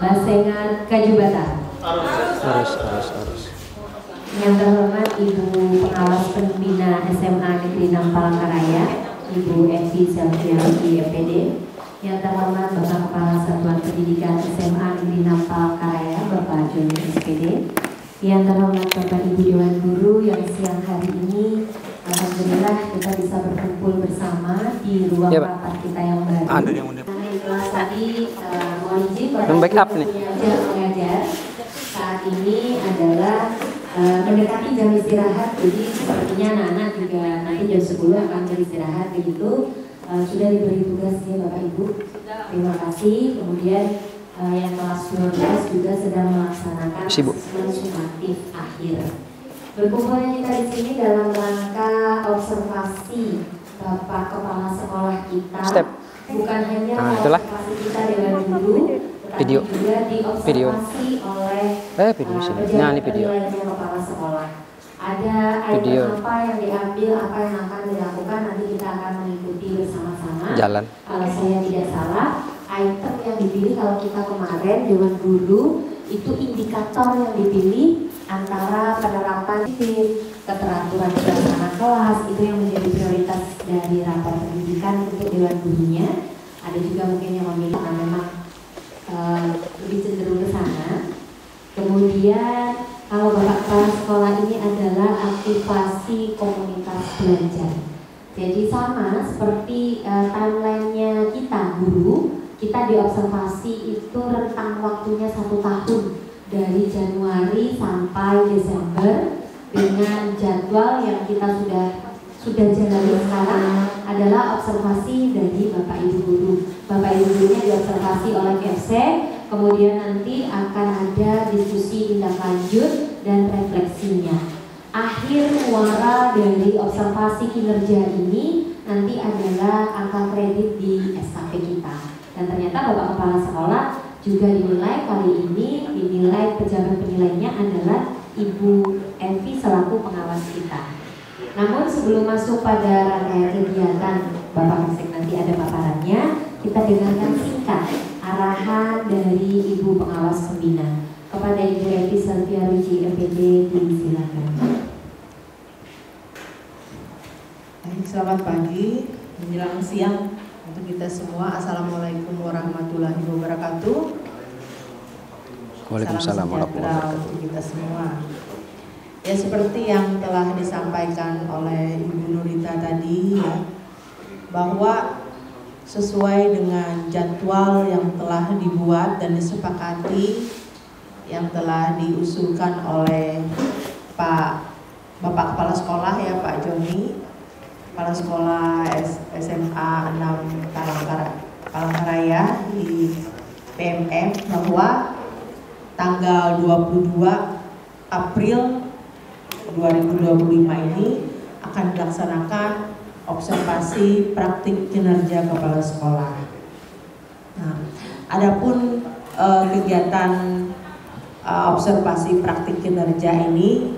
Basengan Kajubata. Harus. Yang terhormat Ibu Pengawas Pembina SMA Negeri 6 Palangkaraya, Ibu Evi Selviani EPD. Yang terhormat Bapak Kepala Satuan Pendidikan SMA Negeri 6 Palangkaraya, Bapak Joni SPD. Yang terhormat Bapak Ibu Dewan Guru yang siang hari ini alhamdulillah kita bisa berkumpul bersama di ruang rapat kita yang baru. Ada yang Kelas tadi mohon izin Bapak backup nih. Mengajar saat ini adalah mendekati jam istirahat, jadi sepertinya anak-anak juga nanti jam 10 akan beristirahat begitu. Sudah diberi tugas ya Bapak Ibu, terima kasih. Kemudian yang kelas 12 juga sedang melaksanakan asesmen sumatif akhir. Berkumpulnya kita di sini dalam rangka observasi Bapak Kepala Sekolah kita. Bukan hanya observasi kita dengan guru, tetapi juga diobservasi oleh pejabat penilaiannya kepala sekolah. Ada item apa yang diambil, apa yang akan dilakukan, nanti kita akan mengikuti bersama-sama. Kalau saya tidak salah, item yang dipilih kalau kita kemarin Dewan Guru itu indikator yang dipilih antara penerapan keteraturan suasana kelas, itu yang menjadi prioritas dari rapor pendidikan untuk Dewan Gurunya. Ada juga mungkin yang memilih karena memang lebih cenderung ke sana. Kemudian kalau Bapak Kepala Sekolah ini adalah aktivasi komunitas belajar. Jadi sama seperti timelinenya kita guru, kita diobservasi itu rentang waktunya 1 tahun dari Januari sampai Desember dengan jadwal yang kita sudah jalani sekarang adalah observasi dari Bapak Ibu Guru. Bapak Ibu Gurunya diobservasi oleh KFC, kemudian nanti akan ada diskusi tindak lanjut dan refleksinya. Akhir muara dari observasi kinerja ini nanti adalah angka kredit di SKP kita. Dan ternyata Bapak Kepala Sekolah juga dinilai kali ini, dinilai pejabat penilainya adalah Ibu Evi selaku pengawas kita. Namun sebelum masuk pada rangkaian kegiatan Bapak Kasek nanti ada paparannya, kita dengarkan singkat arahan dari Ibu Pengawas Pembina. Kepada Ibu Evi Selviani EPD disilakan. Selamat pagi menjelang siang untuk kita semua. Assalamualaikum warahmatullahi wabarakatuh. Waalaikumsalam warahmatullahi wabarakatuh. Untuk kita semua. Ya seperti yang telah disampaikan oleh Ibu Nurita tadi ya, bahwa sesuai dengan jadwal yang telah dibuat dan disepakati yang telah diusulkan oleh Bapak Kepala Sekolah ya Pak Joni, Kepala Sekolah SMA 6 Palangkaraya di PMM, bahwa tanggal 22 April 2025 ini akan dilaksanakan observasi praktik kinerja kepala sekolah. Nah, adapun kegiatan observasi praktik kinerja ini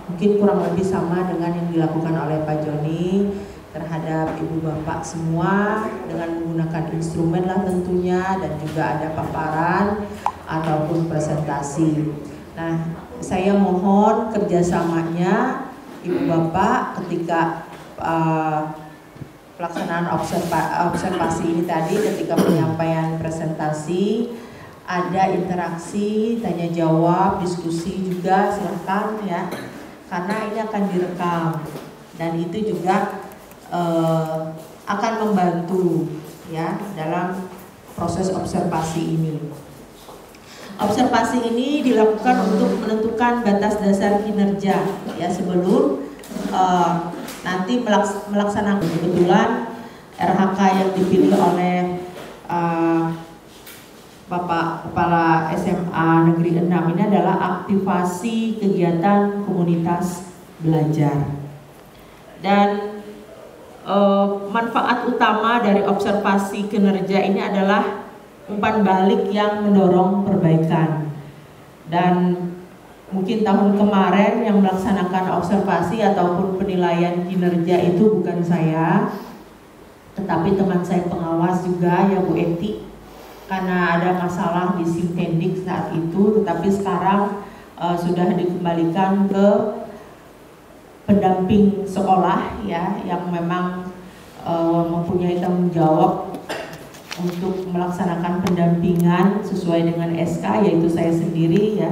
mungkin kurang lebih sama dengan yang dilakukan oleh Pak Joni terhadap Ibu Bapak semua dengan menggunakan instrumen lah tentunya, dan juga ada paparan ataupun presentasi. Nah, saya mohon kerjasamanya Ibu Bapak ketika pelaksanaan observasi ini tadi, ketika penyampaian presentasi ada interaksi, tanya jawab, diskusi juga silahkan ya, karena ini akan direkam dan itu juga akan membantu ya dalam proses observasi ini. Observasi ini dilakukan untuk menentukan batas dasar kinerja ya sebelum nanti melaksanakan. Kebetulan RHK yang dipilih oleh Bapak Kepala SMA Negeri 6 ini adalah aktivasi kegiatan komunitas belajar. Dan manfaat utama dari observasi kinerja ini adalah umpan balik yang mendorong perbaikan. Dan mungkin tahun kemarin yang melaksanakan observasi ataupun penilaian kinerja itu bukan saya, tetapi teman saya pengawas juga ya Bu Eti. karena ada masalah di Simtendik saat itu, tetapi sekarang sudah dikembalikan ke pendamping sekolah ya, yang memang mempunyai tanggung jawab untuk melaksanakan pendampingan sesuai dengan SK, yaitu saya sendiri ya,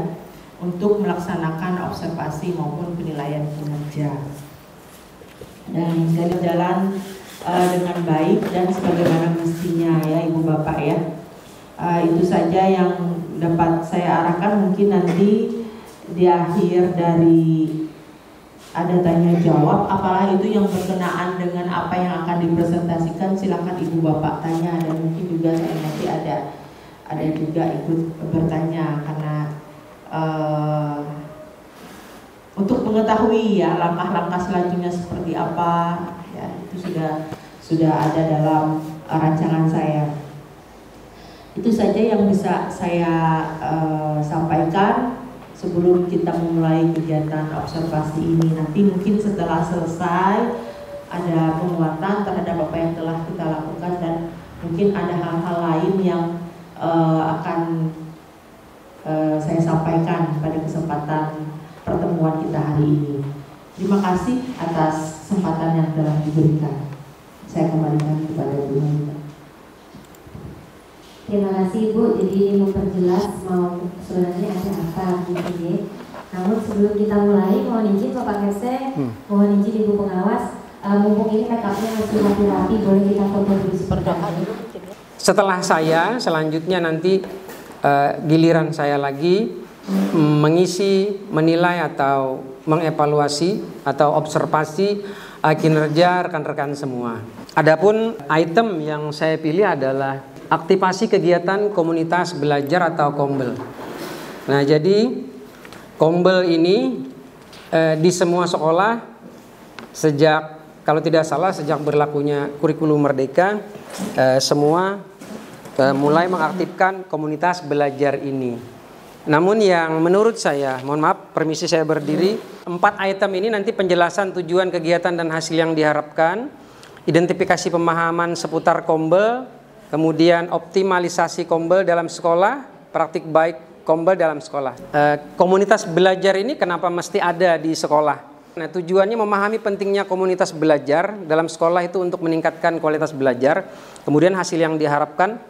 untuk melaksanakan observasi maupun penilaian kinerja. Dan segala jalan dengan baik dan sebagaimana mestinya ya Ibu Bapak ya. Itu saja yang dapat saya arahkan. Mungkin nanti di akhir dari ada tanya jawab, apalah itu yang berkenaan dengan apa yang akan dipresentasikan, silakan Ibu Bapak tanya, dan mungkin juga saya nanti ada juga ikut bertanya, karena untuk mengetahui ya langkah-langkah selanjutnya seperti apa ya, itu sudah ada dalam rancangan saya. Itu saja yang bisa saya sampaikan sebelum kita memulai kegiatan observasi ini. Nanti mungkin setelah selesai ada penguatan terhadap apa yang telah kita lakukan, dan mungkin ada hal-hal lain yang akan saya sampaikan pada kesempatan pertemuan kita hari ini. Terima kasih atas kesempatan yang telah diberikan. Saya kembalikan kepada Bu Nita. Terima kasih Bu, jadi memperjelas mau sebenarnya ada apa gitu ya. Namun sebelum kita mulai, mohon izin Bapak Kese, mohon izin Ibu Pengawas, mumpung ini make-upnya masih rapi-rapi, boleh kita foto dulu seperti ini. Setelah saya, selanjutnya nanti giliran saya lagi mengisi, menilai atau mengevaluasi atau observasi kinerja rekan-rekan semua. Adapun item yang saya pilih adalah aktivasi kegiatan komunitas belajar atau KOMBEL. Nah, jadi KOMBEL ini di semua sekolah sejak, kalau tidak salah, sejak berlakunya kurikulum merdeka, semua mulai mengaktifkan komunitas belajar ini. Namun yang menurut saya, mohon maaf, permisi saya berdiri, 4 item ini nanti penjelasan tujuan kegiatan dan hasil yang diharapkan, identifikasi pemahaman seputar KOMBEL, kemudian optimalisasi KOMBEL dalam sekolah, praktik baik KOMBEL dalam sekolah. Komunitas belajar ini kenapa mesti ada di sekolah? Nah, tujuannya memahami pentingnya komunitas belajar dalam sekolah itu untuk meningkatkan kualitas belajar. Kemudian hasil yang diharapkan,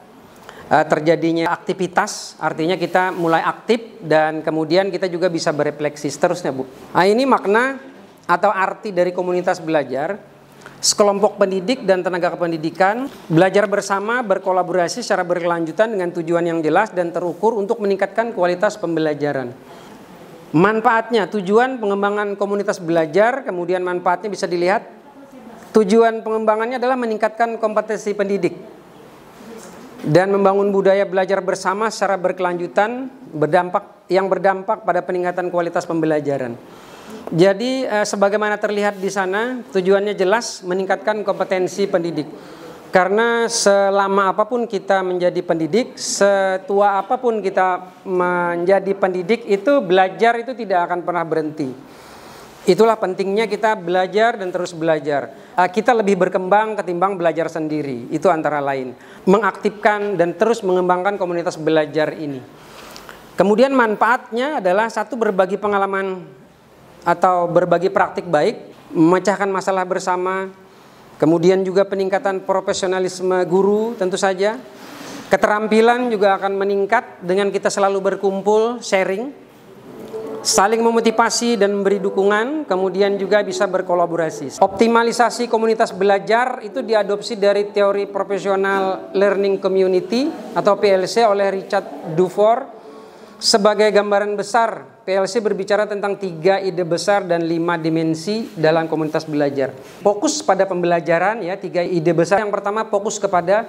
terjadinya aktivitas, artinya kita mulai aktif dan kemudian kita juga bisa berefleksi seterusnya, Bu. Nah, ini makna atau arti dari komunitas belajar. Sekelompok pendidik dan tenaga kependidikan belajar bersama, berkolaborasi secara berkelanjutan dengan tujuan yang jelas dan terukur untuk meningkatkan kualitas pembelajaran. Manfaatnya, tujuan pengembangan komunitas belajar, kemudian manfaatnya bisa dilihat. Tujuan pengembangannya adalah meningkatkan kompetensi pendidik dan membangun budaya belajar bersama secara berkelanjutan yang berdampak pada peningkatan kualitas pembelajaran. Jadi sebagaimana terlihat di sana, tujuannya jelas meningkatkan kompetensi pendidik. Karena selama apapun kita menjadi pendidik, setua apapun kita menjadi pendidik, itu belajar itu tidak akan pernah berhenti. Itulah pentingnya kita belajar dan terus belajar. Kita lebih berkembang ketimbang belajar sendiri. Itu antara lain. Mengaktifkan dan terus mengembangkan komunitas belajar ini. Kemudian manfaatnya adalah satu, berbagi pengalaman atau berbagi praktik baik, memecahkan masalah bersama, kemudian juga peningkatan profesionalisme guru tentu saja. Keterampilan juga akan meningkat dengan kita selalu berkumpul, sharing, saling memotivasi dan memberi dukungan, kemudian juga bisa berkolaborasi. Optimalisasi komunitas belajar itu diadopsi dari teori professional learning community atau PLC oleh Richard Dufour. Sebagai gambaran besar, PLC berbicara tentang 3 ide besar dan 5 dimensi dalam komunitas belajar. Fokus pada pembelajaran ya, 3 ide besar. Yang pertama fokus kepada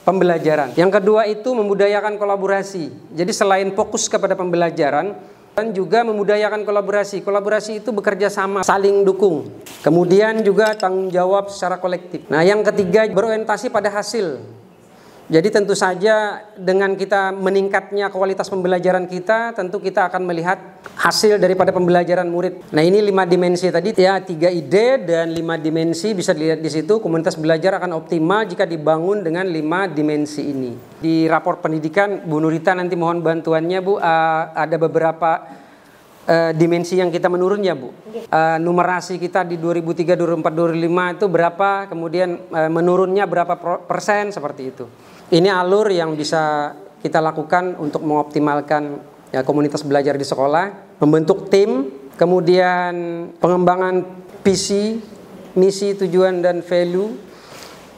pembelajaran. Yang kedua itu membudayakan kolaborasi. Jadi selain fokus kepada pembelajaran, dan juga memudayakan kolaborasi. Kolaborasi itu bekerja sama, saling dukung. Kemudian juga tanggung jawab secara kolektif. Nah, yang ketiga berorientasi pada hasil. Jadi tentu saja dengan kita meningkatnya kualitas pembelajaran kita, tentu kita akan melihat hasil daripada pembelajaran murid. Nah, ini 5 dimensi tadi ya, 3 ide dan 5 dimensi bisa dilihat di situ. Komunitas belajar akan optimal jika dibangun dengan 5 dimensi ini. Di rapor pendidikan Bu Nurita nanti mohon bantuannya Bu, ada beberapa dimensi yang kita menurun ya Bu. Numerasi kita di 2003, 2004, 2005 itu berapa, kemudian menurunnya berapa persen, seperti itu. Ini alur yang bisa kita lakukan untuk mengoptimalkan ya, komunitas belajar di sekolah, membentuk tim, kemudian pengembangan visi, misi, tujuan dan value,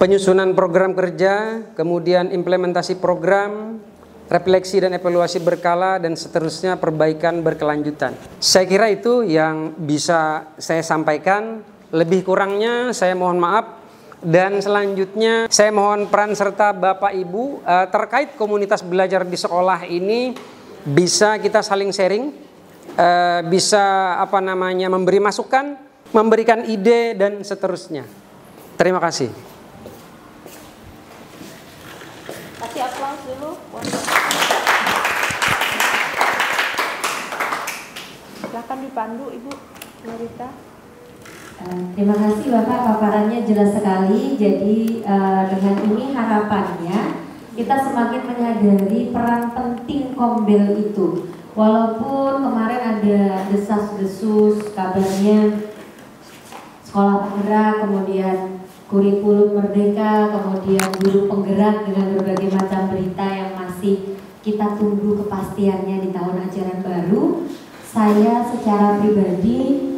penyusunan program kerja, kemudian implementasi program, refleksi dan evaluasi berkala, dan seterusnya perbaikan berkelanjutan. Saya kira itu yang bisa saya sampaikan. Lebih kurangnya saya mohon maaf. Dan selanjutnya saya mohon peran serta Bapak Ibu terkait komunitas belajar di sekolah ini, bisa kita saling sharing, bisa memberi masukan, memberikan ide dan seterusnya. Terima kasih. Kasih aplaus dulu. Silakan dipandu Ibu Nurita. Terima kasih Bapak, paparannya jelas sekali. Jadi dengan ini harapannya kita semakin menyadari peran penting Kombel itu. Walaupun kemarin ada desas-desus kabarnya sekolah penggerak, kemudian kurikulum merdeka, kemudian guru penggerak dengan berbagai macam berita yang masih kita tunggu kepastiannya di tahun ajaran baru. Saya secara pribadi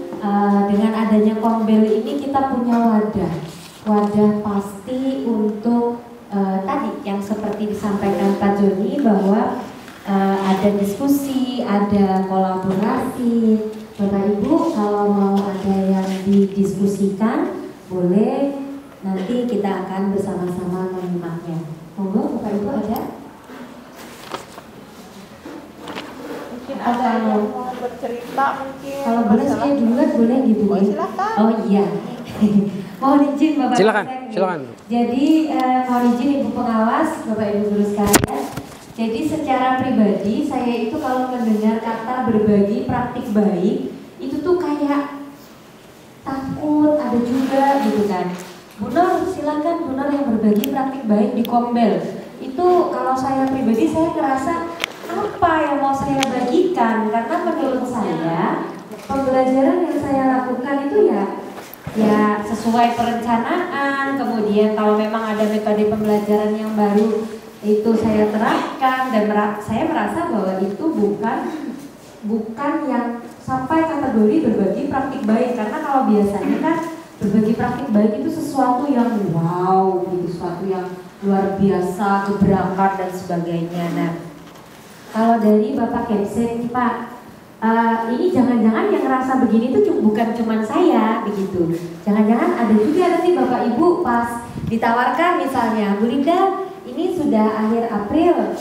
dengan adanya Kombel ini kita punya wadah pasti untuk tadi yang seperti disampaikan Pak Joni, bahwa ada diskusi, ada kolaborasi. Bapak Ibu kalau mau ada yang didiskusikan, boleh, nanti kita akan bersama-sama menyimaknya. Monggo Bapak Ibu ada? Ada yang mau bercerita mungkin. Kalau boleh saya duluan boleh gitu. Oh, silakan. Oh iya. Mohon izin Bapak. Silakan. Jadi mohon izin Ibu pengawas, Bapak Ibu guru sekalian. Jadi secara pribadi saya itu kalau mendengar kata berbagi praktik baik, itu tuh kayak takut, ada juga gitu kan. Bu Nur, silakan Bu Nur yang berbagi praktik baik di Kombel. Itu kalau saya pribadi saya ngerasa apa yang mau saya bagikan, karena menurut saya pembelajaran yang saya lakukan itu ya sesuai perencanaan. Kemudian kalau memang ada metode pembelajaran yang baru itu saya terapkan, dan saya merasa bahwa itu bukan yang sampai kategori berbagi praktik baik. Karena kalau biasanya kan berbagi praktik baik itu sesuatu yang wow, sesuatu yang luar biasa, gebrakan dan sebagainya. Nah, kalau dari Bapak Kemsen, Pak, ini jangan-jangan yang ngerasa begini itu bukan cuma saya, begitu. Jangan-jangan ada juga nanti Bapak Ibu pas ditawarkan misalnya, Bu Linda, ini sudah akhir April,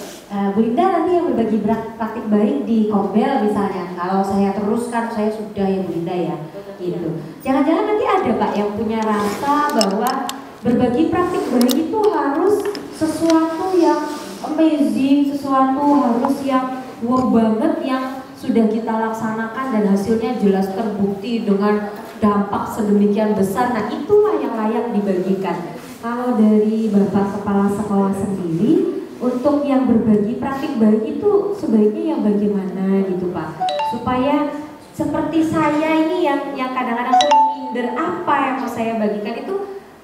Bu Linda nanti yang berbagi praktik baik di Kombel misalnya. Kalau saya teruskan, saya sudah ya Bu Linda ya, gitu. Jangan-jangan nanti ada Pak yang punya rasa bahwa berbagi praktik baik itu harus sesuatu yang amazing, sesuatu harus yang wow banget, yang sudah kita laksanakan dan hasilnya jelas terbukti dengan dampak sedemikian besar. Nah, itulah yang layak dibagikan. Kalau dari Bapak Kepala Sekolah sendiri, untuk yang berbagi praktik baik itu sebaiknya yang bagaimana gitu Pak? Supaya seperti saya ini yang kadang-kadang sering minder apa yang mau saya bagikan itu,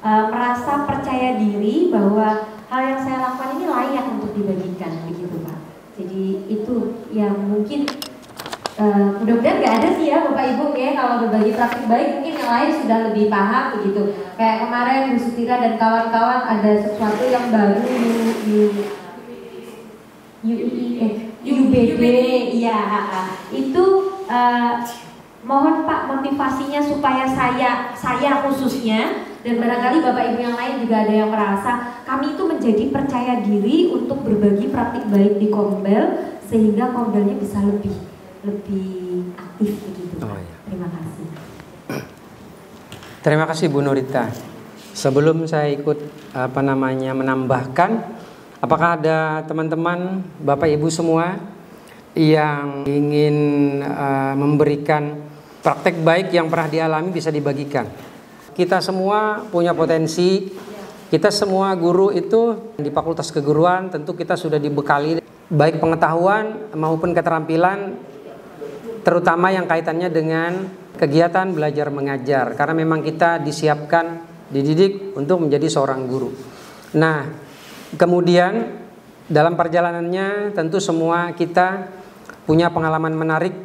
merasa percaya diri bahwa hal yang saya lakukan ini layak untuk dibagikan, begitu Pak. Jadi itu yang mungkin mudah-mudahan nggak ada sih ya Bapak Ibu ya, kalau berbagi praktik baik mungkin yang lain sudah lebih paham begitu. Kayak kemarin Bu Sutira dan kawan-kawan ada sesuatu yang baru UBD, iya, itu mohon Pak motivasinya supaya saya khususnya dan barangkali Bapak Ibu yang lain juga ada yang merasa kami itu menjadi percaya diri untuk berbagi praktik baik di Kombel sehingga Kombelnya bisa lebih aktif begitu. Oh, iya. Terima kasih. Terima kasih Bu Nurita. Sebelum saya ikut menambahkan, Apakah ada teman-teman, Bapak Ibu semua yang ingin memberikan praktek baik yang pernah dialami bisa dibagikan? Kita semua punya potensi, kita semua guru itu di Fakultas Keguruan tentu kita sudah dibekali baik pengetahuan maupun keterampilan, terutama yang kaitannya dengan kegiatan belajar mengajar, karena memang kita disiapkan, dididik untuk menjadi seorang guru. Nah, kemudian dalam perjalanannya tentu semua kita punya pengalaman menarik,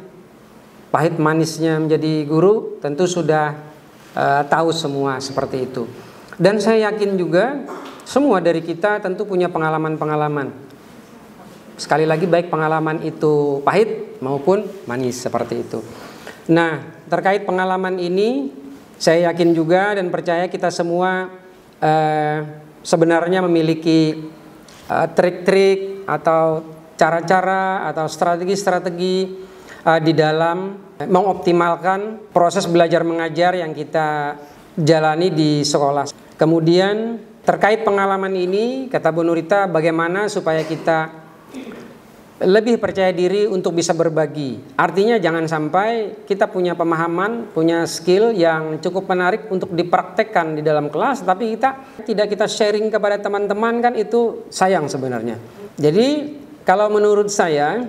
pahit manisnya menjadi guru, tentu sudah tahu semua seperti itu. Dan saya yakin juga semua dari kita tentu punya pengalaman-pengalaman. Sekali lagi baik pengalaman itu pahit maupun manis seperti itu. Nah, terkait pengalaman ini saya yakin juga dan percaya kita semua sebenarnya memiliki trik-trik atau cara-cara atau strategi-strategi di dalam mengoptimalkan proses belajar mengajar yang kita jalani di sekolah. Kemudian terkait pengalaman ini, kata Bu Nurita, bagaimana supaya kita lebih percaya diri untuk bisa berbagi. Artinya jangan sampai kita punya pemahaman, punya skill yang cukup menarik untuk dipraktekkan di dalam kelas, tapi tidak kita sharing kepada teman-teman, kan itu sayang sebenarnya. Jadi kalau menurut saya,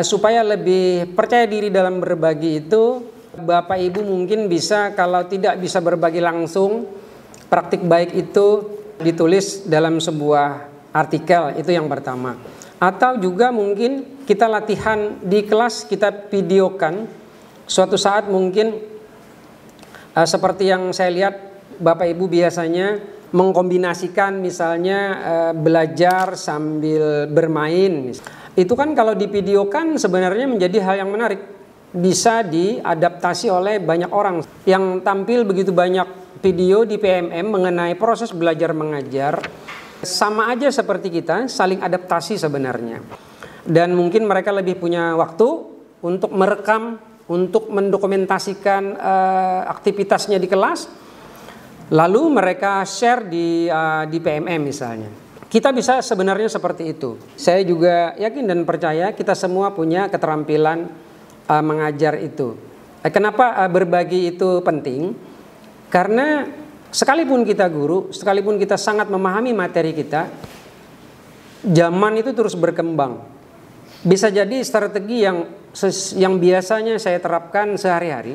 supaya lebih percaya diri dalam berbagi itu, Bapak Ibu mungkin bisa, kalau tidak bisa berbagi langsung, praktik baik itu ditulis dalam sebuah artikel, itu yang pertama. Atau juga mungkin kita latihan di kelas, kita videokan. Suatu saat mungkin seperti yang saya lihat Bapak Ibu biasanya mengkombinasikan misalnya belajar sambil bermain. Itu kan kalau divideokan sebenarnya menjadi hal yang menarik. Bisa diadaptasi oleh banyak orang. Yang tampil begitu banyak video di PMM mengenai proses belajar mengajar. Sama aja seperti kita, saling adaptasi sebenarnya. Dan mungkin mereka lebih punya waktu untuk merekam, untuk mendokumentasikan aktivitasnya di kelas. Lalu mereka share di PMM misalnya. Kita bisa sebenarnya seperti itu. Saya juga yakin dan percaya kita semua punya keterampilan mengajar itu. Kenapa berbagi itu penting? Karena sekalipun kita guru, sekalipun kita sangat memahami materi kita, zaman itu terus berkembang. Bisa jadi strategi yang biasanya saya terapkan sehari-hari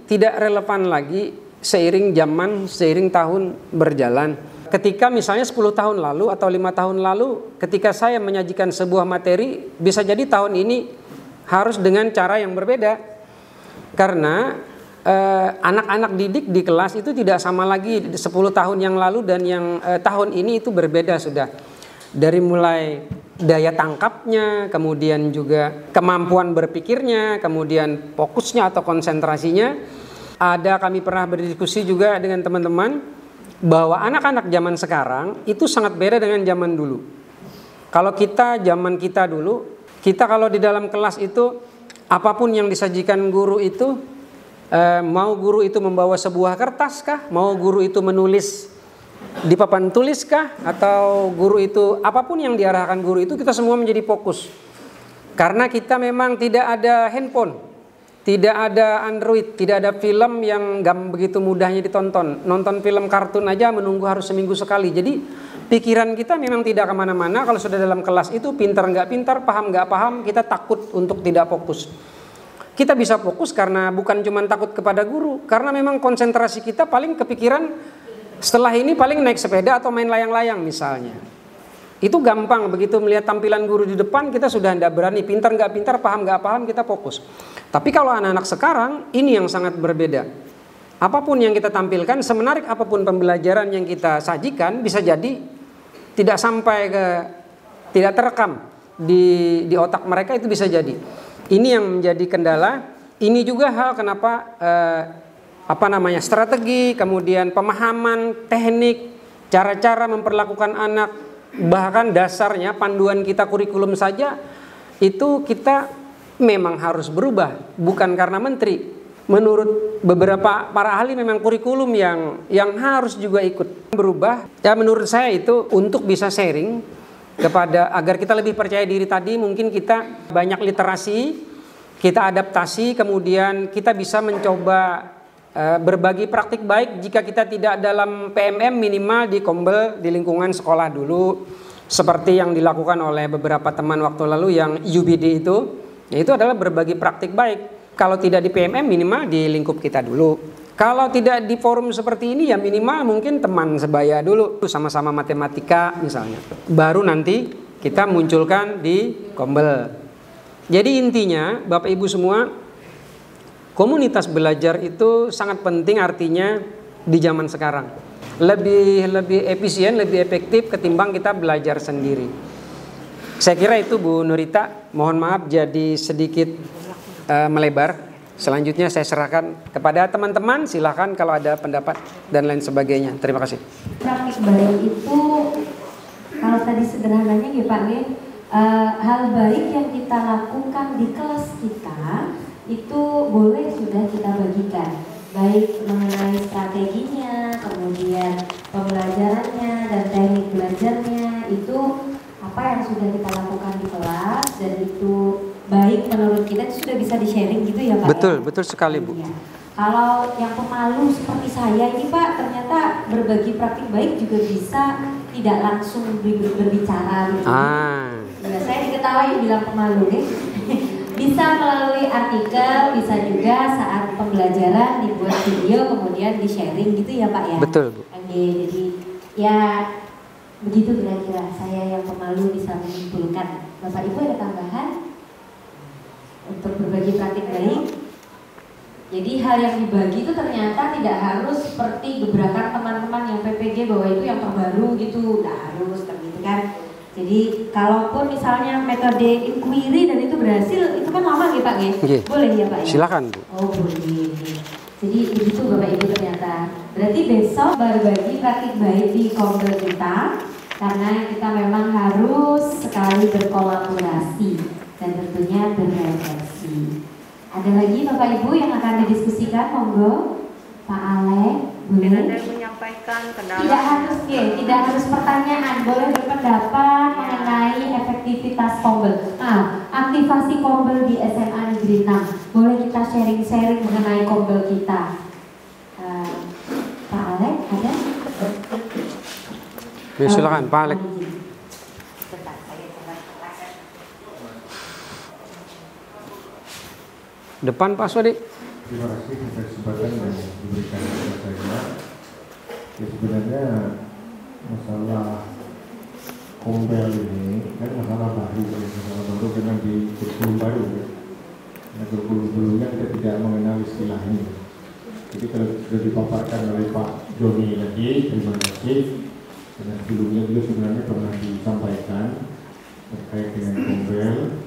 tidak relevan lagi seiring zaman, seiring tahun berjalan. Ketika misalnya 10 tahun lalu atau 5 tahun lalu, ketika saya menyajikan sebuah materi, bisa jadi tahun ini harus dengan cara yang berbeda. Karena anak-anak didik di kelas itu tidak sama lagi 10 tahun yang lalu dan yang tahun ini itu berbeda sudah. Dari mulai daya tangkapnya, kemudian juga kemampuan berpikirnya, kemudian fokusnya atau konsentrasinya. Kami pernah berdiskusi juga dengan teman-teman bahwa anak-anak zaman sekarang itu sangat beda dengan zaman dulu. Kalau zaman kita dulu, kita kalau di dalam kelas itu apapun yang disajikan guru itu, mau guru itu membawa sebuah kertas kah, mau guru itu menulis di papan tulis kah, atau guru itu apapun yang diarahkan guru itu, kita semua menjadi fokus. Karena kita memang tidak ada handphone, tidak ada Android, tidak ada film yang begitu mudahnya ditonton. Nonton film kartun aja menunggu harus seminggu sekali. Jadi pikiran kita memang tidak kemana-mana. Kalau sudah dalam kelas itu pintar nggak pintar, paham nggak paham, kita takut untuk tidak fokus. Kita bisa fokus karena bukan cuma takut kepada guru, karena memang konsentrasi kita paling kepikiran setelah ini paling naik sepeda atau main layang-layang misalnya. Itu gampang, begitu melihat tampilan guru di depan kita sudah tidak berani, pintar nggak pintar, paham nggak paham, kita fokus. Tapi kalau anak-anak sekarang ini yang sangat berbeda. Apapun yang kita tampilkan, semenarik apapun pembelajaran yang kita sajikan, bisa jadi tidak sampai tidak terekam di otak mereka, itu bisa jadi. Ini yang menjadi kendala. Ini juga hal kenapa strategi, kemudian pemahaman, teknik, cara-cara memperlakukan anak, bahkan dasarnya panduan kita kurikulum saja itu kita memang harus berubah, bukan karena menteri. Menurut beberapa para ahli memang kurikulum yang harus juga ikut berubah. Ya menurut saya itu untuk bisa sharing, agar kita lebih percaya diri tadi, mungkin kita banyak literasi, kita adaptasi, kemudian kita bisa mencoba berbagi praktik baik. Jika kita tidak dalam PMM, minimal di Kombel, di lingkungan sekolah dulu, seperti yang dilakukan oleh beberapa teman waktu lalu yang UBD itu, yaitu adalah berbagi praktik baik. Kalau tidak di PMM, minimal di lingkup kita dulu. Kalau tidak di forum seperti ini, ya minimal mungkin teman sebaya dulu, sama-sama matematika misalnya. Baru nanti kita munculkan di Kombel. Jadi intinya Bapak Ibu semua, komunitas belajar itu sangat penting, artinya di zaman sekarang. Lebih efisien, lebih efektif ketimbang kita belajar sendiri. Saya kira itu Bu Nurita, mohon maaf jadi sedikit melebar. Selanjutnya saya serahkan kepada teman-teman, silakan kalau ada pendapat dan lain sebagainya. Terima kasih. Praktik baik itu, kalau tadi sederhananya ya Pak, hal baik yang kita lakukan di kelas kita itu boleh sudah kita bagikan, baik mengenai strateginya, kemudian pembelajarannya dan teknik belajarnya, itu apa yang sudah kita lakukan di kelas dan itu baik menurut kita, itu sudah bisa di-sharing gitu ya Pak? Betul, ya? betul sekali Bu. Ya. Kalau yang pemalu seperti saya ini Pak, ternyata berbagi praktik baik juga bisa tidak langsung berbicara gitu. Ya, saya diketahui bilang pemalu deh. Bisa melalui artikel, bisa juga saat pembelajaran dibuat video kemudian di-sharing gitu ya Pak ya? Betul Bu. Oke, jadi ya begitu kira-kira saya yang pemalu bisa menyimpulkan. Bapak Ibu ada tambahan? Untuk berbagi praktik baik. Jadi hal yang dibagi itu ternyata tidak harus seperti gebrakan teman-teman yang PPG bahwa itu yang terbaru gitu, tidak harus gitu kan. Jadi kalaupun misalnya metode inquiry dan itu berhasil, itu kan lama ya Pak ya? Boleh ya Pak ya? Silakan Bu. Oh boleh. Jadi begitu Bapak Ibu ternyata. Berarti besok berbagi praktik baik di Kombel kita, karena kita memang harus sekali berkolaborasi dan tentunya berrefleksi. Ada lagi Bapak Ibu yang akan didiskusikan, monggo. Pak Alek, boleh? Ada yang menyampaikan kendala. Tidak harus pertanyaan, boleh berpendapat mengenai efektivitas Kombel. Aktivasi Kombel di SMA Negeri 6. Boleh kita sharing-sharing mengenai Kombel kita. Pak Alek, ada? Ya, silakan Pak Alek. Depan Pak Sodi. Terima kasih atas kesempatan yang diberikan kepada saya. Ya, sebenarnya masalah Kombel ini kan masalah baru karena di kurikulum baru ya. Nah, kurikulum sebelumnya kita tidak mengenal istilah ini. Jadi kalau sudah dipaparkan oleh Pak Joni lagi, terima kasih. Karena sebelumnya juga sebenarnya pernah disampaikan terkait dengan Kombel.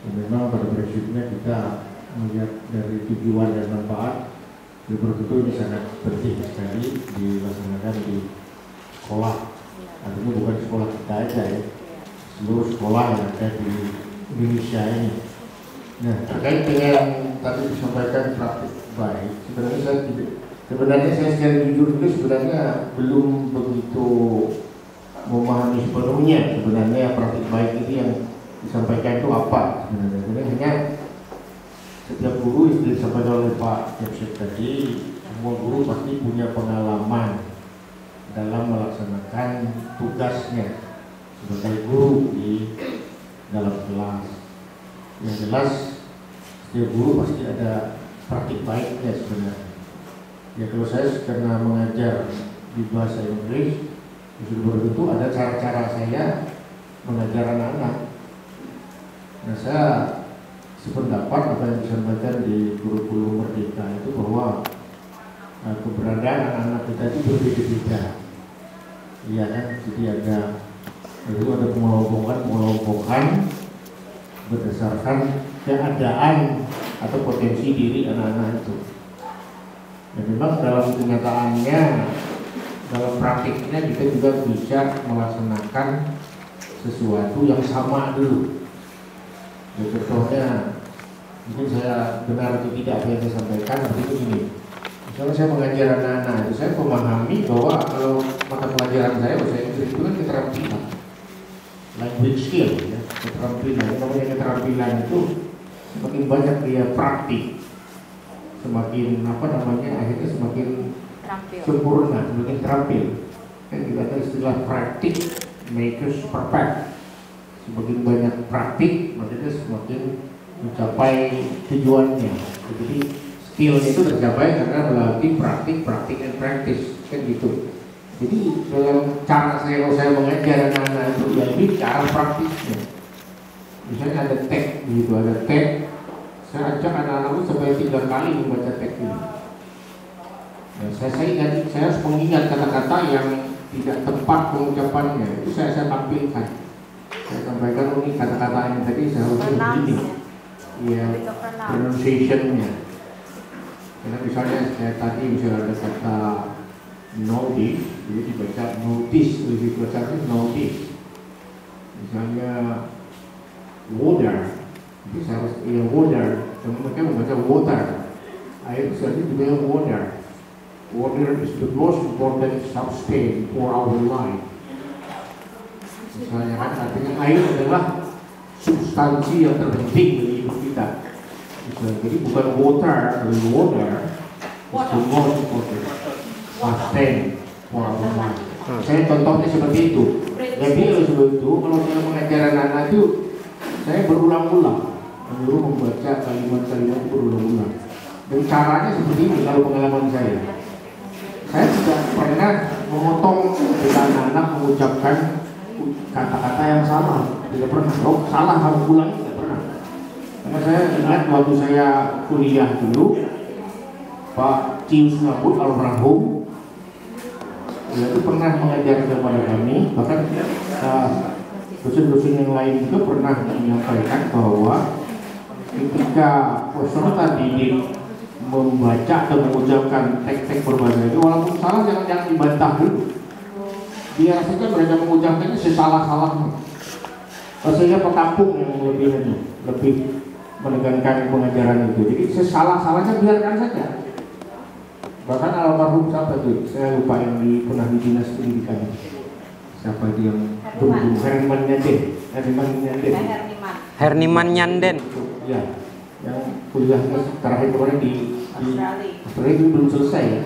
Dan memang pada prinsipnya kita melihat dari tujuan dan manfaat, tentu ini sangat penting sekali dilaksanakan di sekolah. Artinya bukan sekolah kita aja ya, seluruh sekolah yang ada di Indonesia ini. Nah, terkait dengan tadi disampaikan praktik baik, sebenarnya saya secara jujur itu sebenarnya belum begitu memahami sepenuhnya sebenarnya praktik baik itu yang disampaikan itu apa sebenarnya. Hanya setiap guru yang disampaikan oleh Pak Jepsek tadi, semua guru pasti punya pengalaman dalam melaksanakan tugasnya sebagai guru di dalam kelas. Yang jelas setiap guru pasti ada praktik baiknya sebenarnya. Ya kalau saya karena mengajar di bahasa Inggris, sudah tentu ada cara-cara saya mengajar anak-anak. Nah, saya sependapat apa yang disampaikan di kurikulum Merdeka itu bahwa keberadaan anak-anak kita itu berbeda-beda. Iya kan, jadi ada pengelompokan berdasarkan keadaan atau potensi diri anak-anak itu. Dan memang dalam kenyataannya, dalam praktiknya kita juga bisa melaksanakan sesuatu yang sama dulu. Ya, contohnya, mungkin saya benar atau tidak apa yang saya sampaikan, tapi itu ini. Misalnya saya mengajar anak-anak itu, saya memahami bahwa kalau mata pelajaran saya bahasa Inggris itu kan keterampilan. language skill ya, keterampilan. Namanya keterampilan itu semakin banyak dia praktik, semakin akhirnya semakin sempurna, semakin terampil. Kan kita ada istilah praktik makes perfect. Semakin banyak praktik, maksudnya semakin mencapai tujuannya. Jadi skill itu tercapai karena melalui praktik, and practice, kan gitu. Jadi dalam cara saya mengajar anak-anak itu ya ini cara praktisnya. Misalnya ada teks begitu, ada teks. Saya ajak anak-anakku sampai 3 kali membaca teks ini. Nah, saya harus mengingat kata-kata yang tidak tepat pengucapannya. Itu saya tampilkan. Saya sampaikan ini kata-kata yang tadi seharusnya begini. Ya, pronunciation-nya. Karena misalnya tadi ada kata notice, jadi dibaca notice, lebih baca notice. Misalnya water, itu seharusnya water, mereka membaca water. Air seharusnya dibaca water. Water is the most important substance for our life. Misalnya kan artinya air adalah substansi yang terpenting bagi hidup kita. Misalnya, jadi bukan water, tapi water is the most important substance for our life. Saya contohnya seperti itu. Jadi oleh sebab itu kalau saya mengajar anak-anak itu saya berulang-ulang menyuruh membaca kalimat-kalimat berulang-ulang. Dan caranya seperti ini kalau pengalaman saya. Saya tidak pernah memotong ketika anak-anak mengucapkan kata-kata yang salah. Tidak pernah. Kalau salah harus ulang, tidak pernah. Karena saya ingat waktu saya kuliah dulu, Pak Cius Ngabut almarhum, dia itu pernah mengajar kepada kami, bahkan dosen-dosen yang lain juga pernah menyampaikan bahwa ketika peserta didik membaca atau mengucapkan teks-teks berbahasa itu, walaupun salah jangan dibantah dulu. Biar saja mereka mengucapkannya sesalah-salahnya. Sehingga pekampung yang lebih menekankan pengajaran itu. Jadi sesalah-salahnya biarkan saja. Bahkan almarhum siapa tuh? Saya lupa yang pernah di dinas pendidikan. Siapa itu yang Herniman Nyanden. Ya, yang kuliah terakhir kemarin di Australia itu belum selesai ya,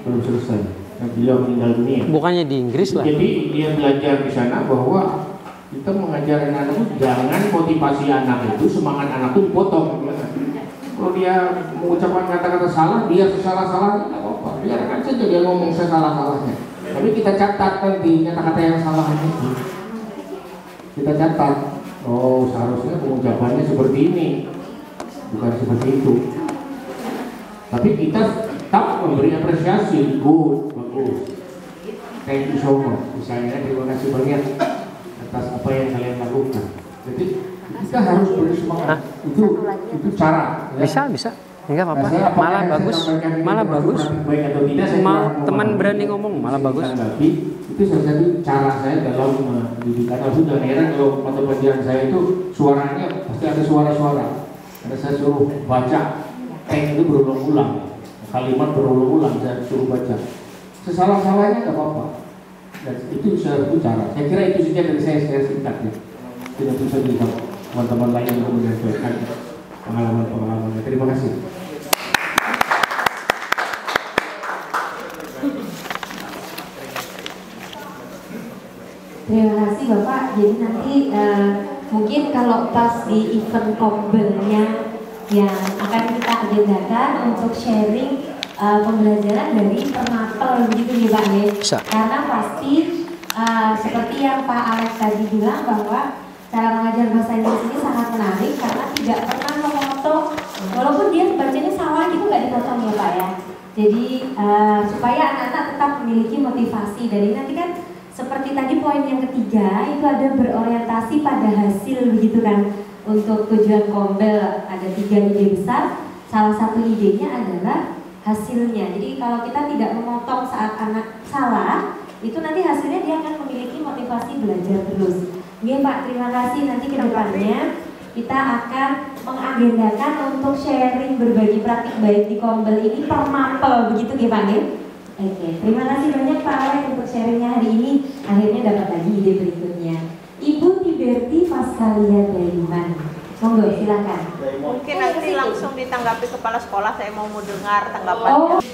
belum selesai. Nah, beliau meninggal dunia. Bukannya di Inggris lah. Jadi dia belajar di sana bahwa kita mengajar anak itu jangan motivasi anak itu, semangat anak itu dipotong. Kalau dia mengucapkan kata-kata salah, dia sesalah-salahnya tidak apa-apa. Biarkan saja dia ngomong sesalah-salahnya. Tapi kita catat nanti kata-kata yang salah itu. Kita catat. Oh, seharusnya pengucapannya seperti ini, bukan seperti itu. Tapi kita tetap memberi apresiasi. Good, bagus. Thank you so much. Misalnya terima kasih banyak atas apa yang kalian lakukan. Jadi kita harus beri semangat. Itu cara. Ya? Bisa. Enggak apa-apa. Malah bagus. Teman berani ngomong malah bagus. Itu salah satu cara saya dalam mendidik anak. Sudah heran kalau mata pelajaran saya itu suaranya pasti ada suara-suara. Karena saya suruh baca teks itu berulang-ulang, kalimat berulang-ulang saya suruh baca. Sesalah-salahnya nggak apa-apa. Dan itu salah satu cara. Saya kira itu saja dari saya singkat ya. Tidak bisa juga teman-teman lain yang menyampaikan pengalaman-pengalamannya. Terima kasih. Terima kasih Bapak. Jadi nanti mungkin kalau pas di event kombelnya yang akan kita agendakan untuk sharing pembelajaran dari permapel begitu ya Pak ya. Karena pasti seperti yang Pak Alex tadi bilang bahwa cara mengajar bahasa Inggris ini sangat menarik karena tidak pernah memotong, walaupun dia bacanya salah itu nggak dipotong ya Pak ya. Jadi supaya anak-anak tetap memiliki motivasi. Dari nanti kan seperti tadi poin yang ketiga itu ada berorientasi pada hasil begitu kan. Untuk tujuan kombel ada 3 ide besar. Salah satu idenya adalah hasilnya. Jadi kalau kita tidak memotong saat anak salah, itu nanti hasilnya dia akan memiliki motivasi belajar terus. Oke Pak, terima kasih. Nanti ke depannya kita akan mengagendakan untuk sharing berbagi praktik baik di kombel ini per mapel begitu ya Pak ya. Oke, terima kasih banyak Pak Alex untuk sharingnya hari ini. Akhirnya dapat lagi ide berikutnya. Ibu Tiberti Pascalia Daiman. Monggo silakan. Mungkin nanti langsung ditanggapi kepala sekolah, saya mau dengar tanggapannya.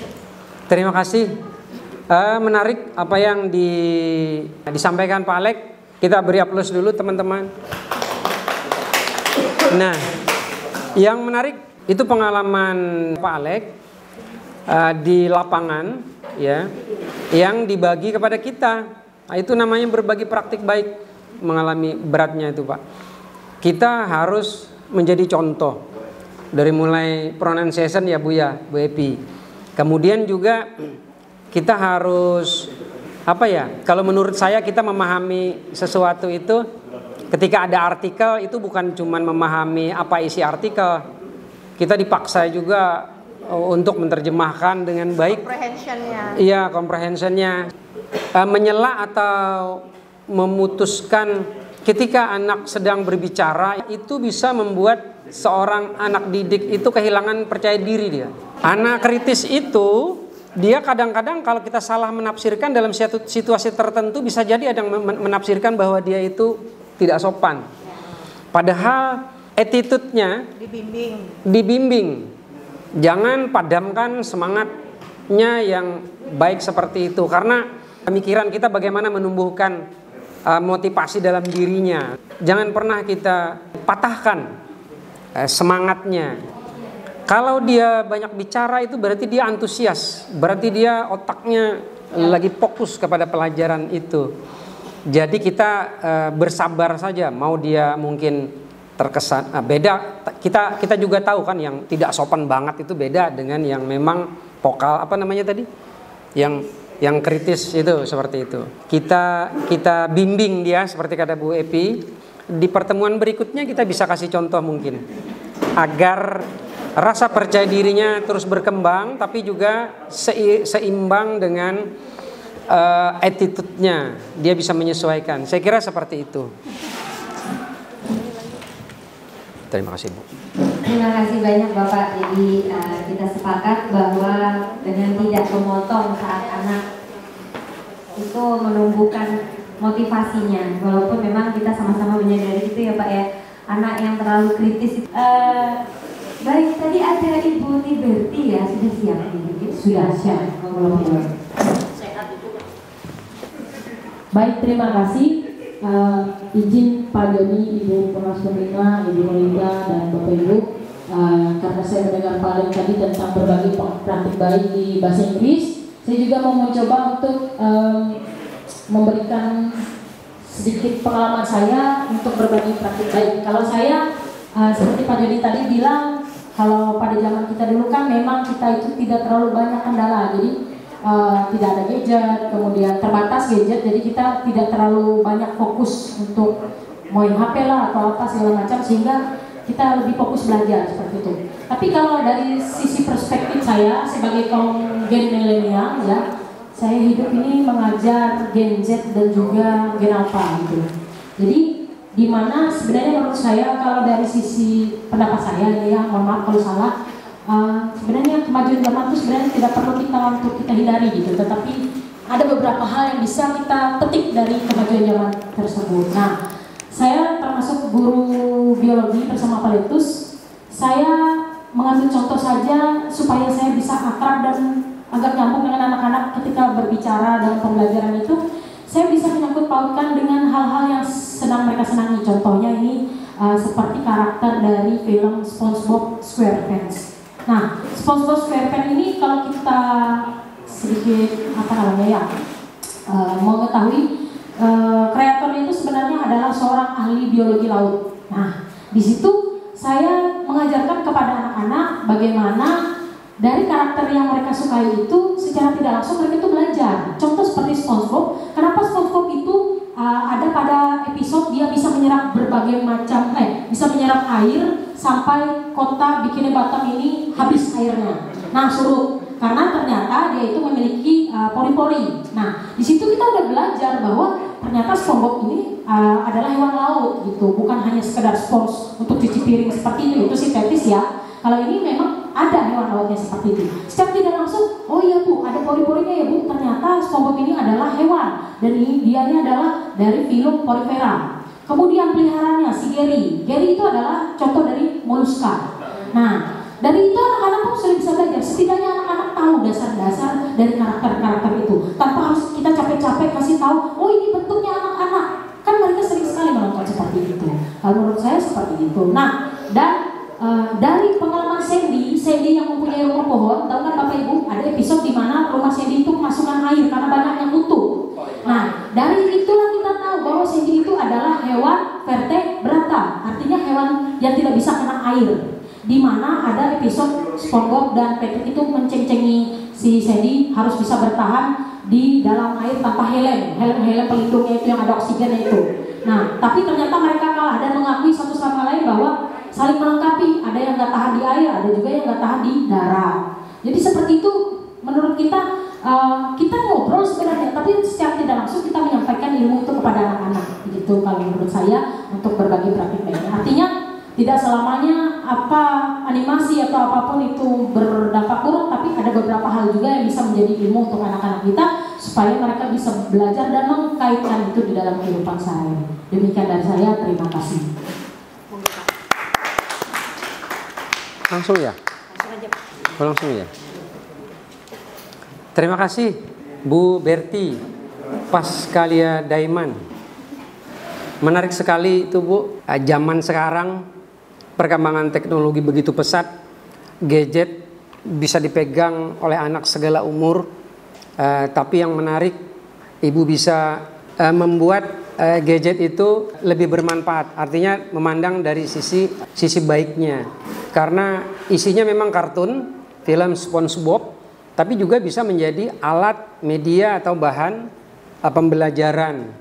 Terima kasih. Menarik apa yang disampaikan Pak Alek. Kita beri aplaus dulu teman-teman. Nah, yang menarik itu pengalaman Pak Alek di lapangan, ya, yang dibagi kepada kita. Nah, itu namanya berbagi praktik baik. Mengalami beratnya itu, Pak. Kita harus menjadi contoh dari mulai pronunciation ya Bu Epi. Kemudian juga kita harus kalau menurut saya kita memahami sesuatu itu ketika ada artikel itu bukan cuma memahami apa isi artikel. Kita dipaksa juga untuk menerjemahkan dengan baik. Comprehensionnya. Iya, comprehensionnya. Menyela atau memutuskan ketika anak sedang berbicara itu bisa membuat seorang anak didik itu kehilangan percaya diri dia. Anak kritis itu dia kadang-kadang kalau kita salah menafsirkan dalam situasi tertentu bisa jadi ada yang menafsirkan bahwa dia itu tidak sopan. Padahal attitude-nya dibimbing. Jangan padamkan semangatnya yang baik seperti itu karena pemikiran kita bagaimana menumbuhkan motivasi dalam dirinya. Jangan pernah kita patahkan semangatnya. Kalau dia banyak bicara itu berarti dia antusias, berarti dia otaknya lagi fokus kepada pelajaran itu. Jadi kita bersabar saja. Mau dia mungkin terkesan beda. Kita juga tahu kan yang tidak sopan banget itu beda dengan yang memang vokal yang kritis itu seperti itu. Kita bimbing dia seperti kata Bu Epi. Di pertemuan berikutnya kita bisa kasih contoh mungkin agar rasa percaya dirinya terus berkembang tapi juga seimbang dengan attitude-nya. Dia bisa menyesuaikan. Saya kira seperti itu. Terima kasih Bu. Terima kasih banyak Bapak. Jadi kita sepakat bahwa dengan tidak memotong saat anak itu menumbuhkan motivasinya. Walaupun memang kita sama-sama menyadari itu ya Pak ya. Anak yang terlalu kritis. Baik, tadi ada Ibu Tiberti ya, sudah siap? Sudah siap. Baik, terima kasih. Izin Pak Joni, Ibu Pengawas Pembina, Ibu Melinda dan Bapak Ibu, karena saya mendengar Pak Alek tadi tentang berbagi praktik baik di bahasa Inggris, saya juga mau mencoba untuk memberikan sedikit pengalaman saya untuk berbagi praktik baik. Kalau saya seperti Pak Joni tadi bilang, kalau pada zaman kita dulu kan memang kita itu tidak terlalu banyak kendala, jadi tidak ada gadget, kemudian terbatas gadget, jadi kita tidak terlalu banyak fokus untuk main HP lah atau apa segala macam, sehingga kita lebih fokus belajar seperti itu. Tapi kalau dari sisi perspektif saya sebagai kaum gen milenial ya, saya hidup ini mengajar gen Z dan juga gen Alpha gitu. Jadi di mana sebenarnya menurut saya kalau dari sisi pendapat saya ini ya, mohon maaf kalau salah. Sebenarnya kemajuan zaman itu sebenarnya tidak perlu untuk kita hindari gitu, tetapi ada beberapa hal yang bisa kita petik dari kemajuan zaman tersebut. Nah, saya termasuk guru biologi bersama Pak Letus. Saya mengambil contoh saja supaya saya bisa akrab dan agak nyambung dengan anak-anak ketika berbicara dalam pembelajaran itu. Saya bisa menyangkut pautkan dengan hal-hal yang sedang mereka senangi. Contohnya ini seperti karakter dari film SpongeBob SquarePants. Nah, SpongeBob SquarePants ini kalau kita sedikit mengetahui kreatornya itu sebenarnya adalah seorang ahli biologi laut. Nah, di situ saya mengajarkan kepada anak-anak bagaimana dari karakter yang mereka sukai itu secara tidak langsung mereka itu belajar. Contoh seperti SpongeBob, kenapa SpongeBob itu ada pada episode dia bisa menyerap berbagai macam, bisa menyerap air sampai kota Bikini Bottom ini habis airnya. Nah, surut karena ternyata dia itu memiliki pori-pori. Nah, di situ kita udah belajar bahwa ternyata SpongeBob ini adalah hewan laut gitu, bukan hanya sekedar sponge untuk cuci piring seperti itu sintetis ya. Kalau ini memang ada hewan lautnya seperti itu. Secara tidak langsung, oh iya Bu, ada pori-porinya ya Bu. Ternyata SpongeBob ini adalah hewan dan ini dianya adalah dari filum Porifera. Kemudian peliharaannya si Gary. Gary itu adalah contoh dari moluska. Nah, dari itu anak-anak pun sudah bisa belajar. Setidaknya anak-anak tahu dasar-dasar dari karakter-karakter itu. Tanpa harus kita capek-capek kasih tahu, oh ini bentuknya anak-anak. Kan mereka sering sekali menonton seperti itu. Kalau menurut saya seperti itu. Nah, dan dari pengalaman Sandy yang mempunyai rumah pohon, tahu kan Bapak Ibu, ada episode di mana rumah Sandy itu kemasukan air karena banyak yang utuh. Nah, dari itulah kita tahu bahwa Sandy itu adalah hewan vertebrata, artinya hewan yang tidak bisa kena air. Di mana ada episode SpongeBob dan Patrick itu menceng-cengi si Sandy harus bisa bertahan di dalam air tanpa helm pelindungnya itu yang ada oksigennya itu. Nah, tapi ternyata mereka kalah dan mengakui satu sama lain bahwa saling melengkapi. Ada yang nggak tahan di air, ada juga yang nggak tahan di darat. Jadi seperti itu menurut kita, kita ngobrol sebenarnya, tapi secara tidak langsung kita menyampaikan ilmu itu kepada anak-anak. Gitu kalau menurut saya untuk berbagi praktik baiknya. Artinya tidak selamanya apa animasi atau apapun itu berdampak buruk, tapi ada beberapa hal juga yang bisa menjadi ilmu untuk anak-anak kita supaya mereka bisa belajar dan mengkaitkan itu di dalam kehidupan sehari-hari. Demikian dari saya, terima kasih. Langsung ya? Langsung ya. Terima kasih Bu Berti Pascalia Daiman. Menarik sekali itu Bu. Zaman sekarang perkembangan teknologi begitu pesat, gadget bisa dipegang oleh anak segala umur. Tapi yang menarik, Ibu bisa membuat gadget itu lebih bermanfaat. Artinya memandang dari sisi baiknya. Karena isinya memang kartun, film SpongeBob, tapi juga bisa menjadi alat media atau bahan pembelajaran.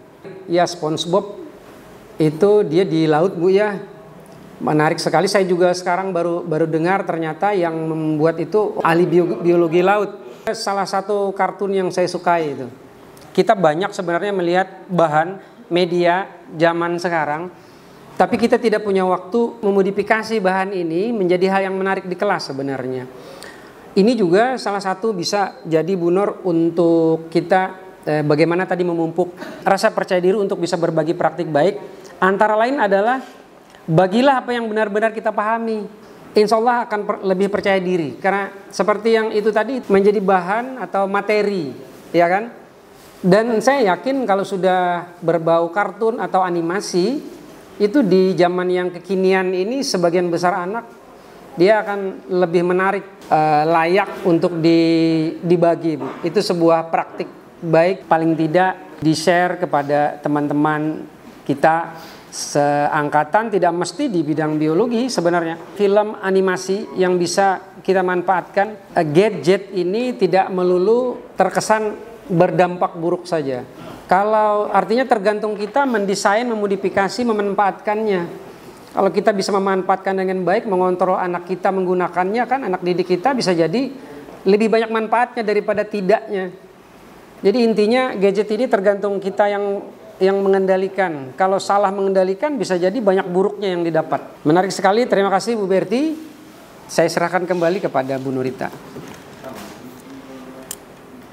Ya, SpongeBob itu dia di laut Bu ya. Menarik sekali. Saya juga sekarang baru dengar ternyata yang membuat itu ahli biologi laut. Salah satu kartun yang saya sukai itu. Kita banyak sebenarnya melihat bahan media zaman sekarang, tapi kita tidak punya waktu memodifikasi bahan ini menjadi hal yang menarik di kelas sebenarnya. Ini juga salah satu bisa jadi Bu Nur untuk kita bagaimana tadi memupuk rasa percaya diri untuk bisa berbagi praktik baik. Antara lain adalah bagilah apa yang benar-benar kita pahami. Insya Allah akan lebih percaya diri. Karena seperti yang itu tadi menjadi bahan atau materi, ya kan? Dan saya yakin kalau sudah berbau kartun atau animasi, itu di zaman yang kekinian ini sebagian besar anak dia akan lebih menarik, layak untuk dibagi Bu. Itu sebuah praktik baik, paling tidak di-share kepada teman-teman kita seangkatan, tidak mesti di bidang biologi sebenarnya. Film animasi yang bisa kita manfaatkan, gadget ini tidak melulu terkesan berdampak buruk saja. Kalau artinya tergantung kita mendesain, memodifikasi, memanfaatkannya. Kalau kita bisa memanfaatkan dengan baik, mengontrol anak kita menggunakannya, kan anak didik kita bisa jadi lebih banyak manfaatnya daripada tidaknya. Jadi intinya gadget ini tergantung kita yang mengendalikan. Kalau salah mengendalikan bisa jadi banyak buruknya yang didapat. Menarik sekali, terima kasih Bu Berti. Saya serahkan kembali kepada Bu Nurita.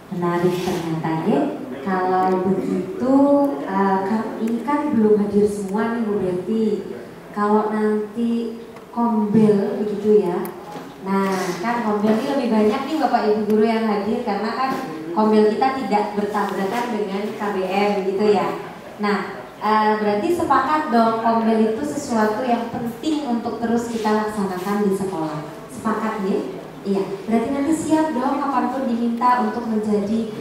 Menarik ternyata ya. Kalau begitu, ini kan belum hadir semua nih Bu Berti. Kalau nanti kombel begitu ya. Nah kan kombel ini lebih banyak nih Bapak Ibu Guru yang hadir, karena kan kombel kita tidak bertabrakan dengan KBM gitu ya. Nah, berarti sepakat dong kombel itu sesuatu yang penting untuk terus kita laksanakan di sekolah. Sepakat ya? Iya. Berarti nanti siap dong kapanpun diminta untuk menjadi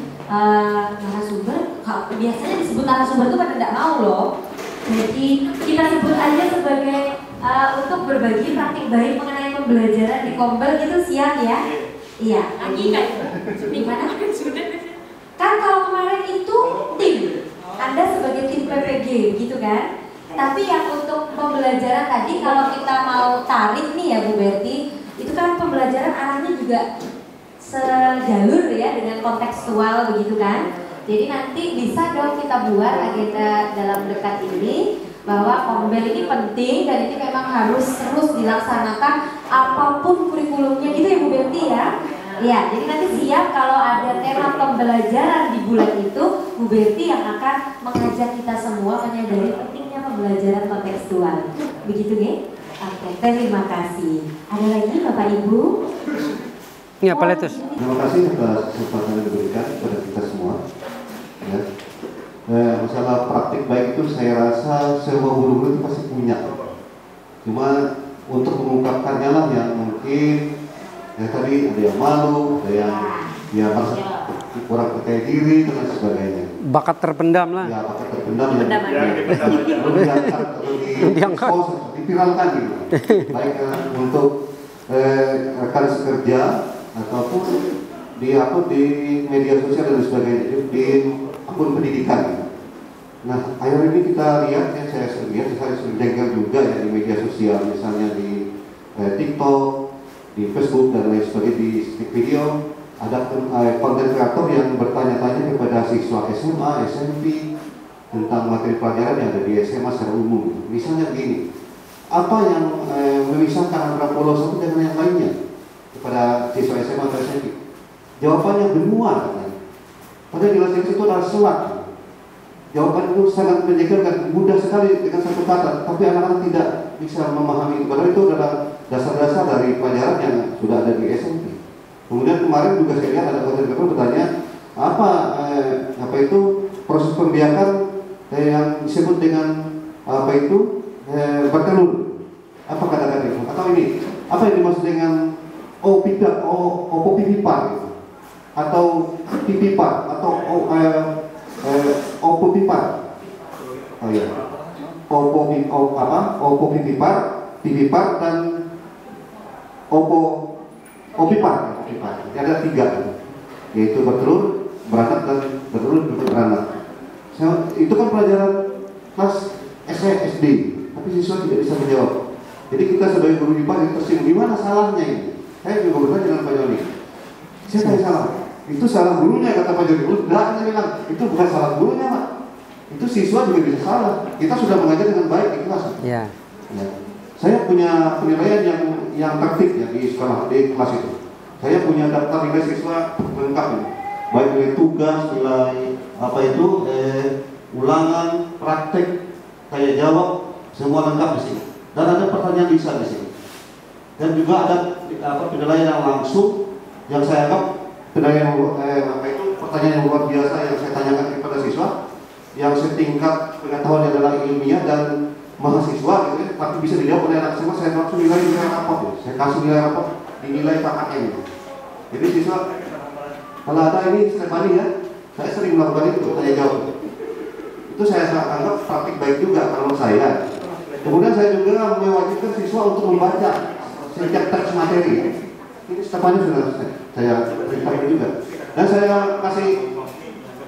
narasumber. Biasanya disebut narasumber itu pada tidak mau loh. Jadi kita sebut aja sebagai untuk berbagi praktik baik mengenai pembelajaran di kombel gitu, siap ya? Iya. Lagi kan? Gimana? Kan kalau kemarin itu tim. Anda sebagai tim PPG gitu kan. Tapi yang untuk pembelajaran tadi kalau kita mau tarik nih ya Bu Berti, itu kan pembelajaran arahnya juga sejalur ya dengan kontekstual begitu kan. Jadi nanti bisa dong kita buat agenda dalam dekat ini bahwa kombel ini penting dan ini memang harus terus dilaksanakan apapun kurikulumnya gitu ya Bu Berti ya. Ya, jadi nanti siap kalau ada tema pembelajaran di bulan itu, Bu Berti yang akan mengajak kita semua menyadari pentingnya pembelajaran pembelajaran kontekstual. Begitu nggih? Oke, terima kasih. Ada lagi Bapak Ibu? Ya, Pak Letus. Terima kasih atas kesempatan yang diberikan kepada kita semua. Ya. Masalah praktik baik itu saya rasa semua guru-guru itu pasti punya. Cuma untuk mengungkapkannya lah yang mungkin ya tadi ada yang malu, ada yang ya merasa kurang percaya diri dan sebagainya. Bakat terpendam lah. Ya, bakat terpendam belum diangkat atau diviralkan gitu. Baik untuk rekan sekerja ataupun di media sosial dan sebagainya, di akun pendidikan. Nah, akhir ini kita lihat ya, saya sering jengkel juga ya di media sosial, misalnya di TikTok, di Facebook dan lain sebagainya, di video ada konten kreator yang bertanya-tanya kepada siswa SMA, SMP tentang materi pelajaran yang ada di SMA secara umum. Misalnya begini, apa yang memisahkan antara pulau satu dengan yang lainnya kepada siswa SMA atau SMP? Jawabannya benua, katanya. Padahal jelas itu adalah selat. Jawaban itu sangat menjengkelkan, mudah sekali dengan satu kata, tapi anak-anak tidak bisa memahami itu. Padahal itu adalah dasar-dasar dari pelajaran yang sudah ada di SMP. Kemudian kemarin juga saya lihat ada konten kreator bertanya apa itu proses pembiakan yang disebut dengan bertelur. Apa kata-kata itu? Atau ini apa yang dimaksud dengan opopipipar gitu? Atau pipipar atau opopipar? Oh ya, opopipipar, pipipar dan opipar. Ada 3, yaitu bertelur, beranak dan bertelur beranak. Itu kan pelajaran kelas SD, tapi siswa tidak bisa menjawab. Jadi kita sebagai guru IPA tersinggung, gimana salahnya ini? Saya juga bertanya dengan Pak Joni, siapa yang salah? Itu salah gurunya, kata Pak Joni. Enggak, saya bilang, itu bukan salah gurunya, Pak. Itu siswa juga bisa salah. Kita sudah mengajar dengan baik di kelas. Ya. Saya punya penilaian yang tertib ya di sekolah, di kelas itu. Saya punya daftar nilai siswa lengkap ini. Baik nilai tugas, nilai ulangan, praktek, tanya jawab, semua lengkap di sini. Dan ada pertanyaan bisa di sini. Dan juga ada penilaian yang langsung yang saya anggap penilaian pertanyaan yang luar biasa yang saya tanyakan kepada siswa yang setingkat pengetahuan adalah ilmiah dan mahasiswa gitu ya, tapi bisa dijawab oleh anak SMA. Saya langsung nilai rapot ya. Saya kasih nilai rapot dinilai KKM gitu. Jadi siswa kalau ada ini Stefani ya, saya sering melakukan itu tanya jawab. Itu saya anggap praktik baik juga kalau saya. Kemudian saya juga mewajibkan siswa untuk membaca setiap teks materi. Ini Stefani sudah saya perintahkan juga. Dan saya kasih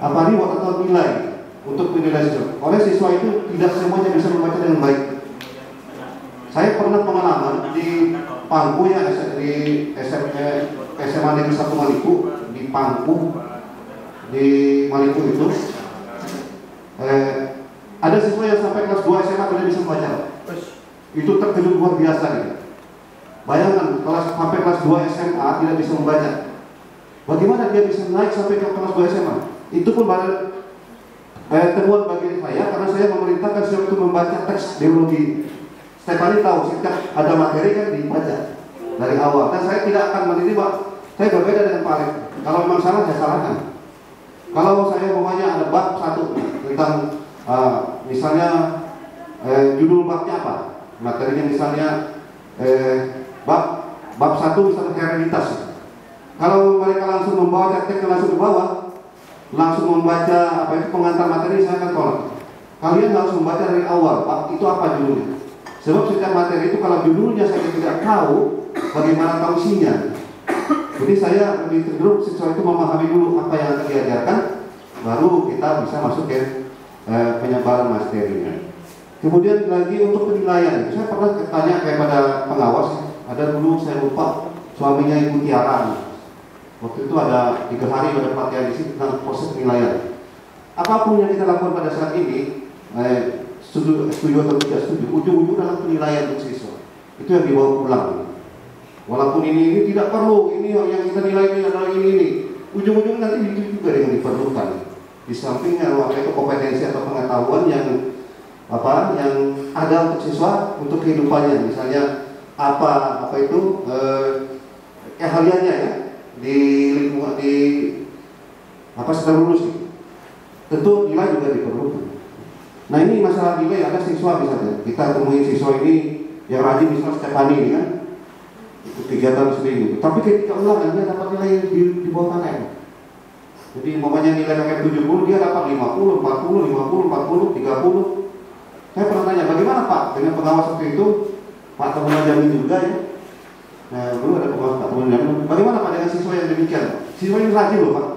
reward atau nilai untuk penilaian siswa. Oleh siswa itu tidak semuanya bisa membaca dengan baik. Saya pernah pengalaman di Pangku ya, di SMA Negeri 1 Maliku, di Pangku di Maliku itu ada siswa yang sampai kelas 2 SMA tidak bisa membaca. Itu terkejut luar biasa gitu. Bayangkan sampai kelas 2 SMA tidak bisa membaca. Bagaimana dia bisa naik sampai ke kelas 2 SMA? Itu pun baru temuan bagi saya karena saya memerintahkan siswa itu membaca teks biologi. Stefani tahu setiap ada materi kan dibaca dari awal. Dan saya tidak akan menerima. Saya berbeda dengan Pak Alek. Kalau memang salah saya salahkan. Kalau saya umpamanya ada bab 1 tentang misalnya judul babnya apa? Materinya misalnya bab 1 misalnya hereditas. Kalau mereka langsung membawa teks langsung ke bawah, langsung membaca pengantar materi, saya akan tolak. Kalian harus membaca dari awal, itu apa judulnya? Sebab setiap materi itu kalau judulnya saya tidak tahu, bagaimana tahu isinya? Jadi saya lebih cenderung siswa itu memahami dulu apa yang akan diajarkan, baru kita bisa masuk ke penyebaran materinya. Kemudian lagi untuk penilaian, saya pernah tanya kepada pengawas, ada dulu saya lupa suaminya Ibu Tiara. Waktu itu ada 3 hari ada pelatihan di sini tentang proses penilaian. Apapun yang kita lakukan pada saat ini, setuju atau tidak setuju, ujung-ujung dalam penilaian untuk siswa. Itu yang dibawa pulang. Walaupun ini tidak perlu, ini yang kita nilai ini adalah ini. Ujung-ujung nanti itu juga yang diperlukan. Di sampingnya itu kompetensi atau pengetahuan yang yang ada untuk siswa untuk kehidupannya, misalnya apa itu keahliannya ya di lingkungan setelah lulus. Tentu nilai juga diperlukan. Nah ini masalah nilai, ada siswa misalnya kita temui siswa ini yang rajin misalnya setiap hari ini kan ikut kegiatan seminggu, tapi ketika ulangan dia dapat nilai di bawah KKM. Jadi umpamanya nilai KKM 70 dia dapat 50, 40, 50, 40, 30. Saya pernah tanya bagaimana Pak dengan pengawas waktu itu, Pak Temuan Jamin juga ya. Nah dulu ada pengawas Pak Temuan Jamin. Bagaimana Pak dengan siswa yang demikian? Siswa ini rajin loh Pak,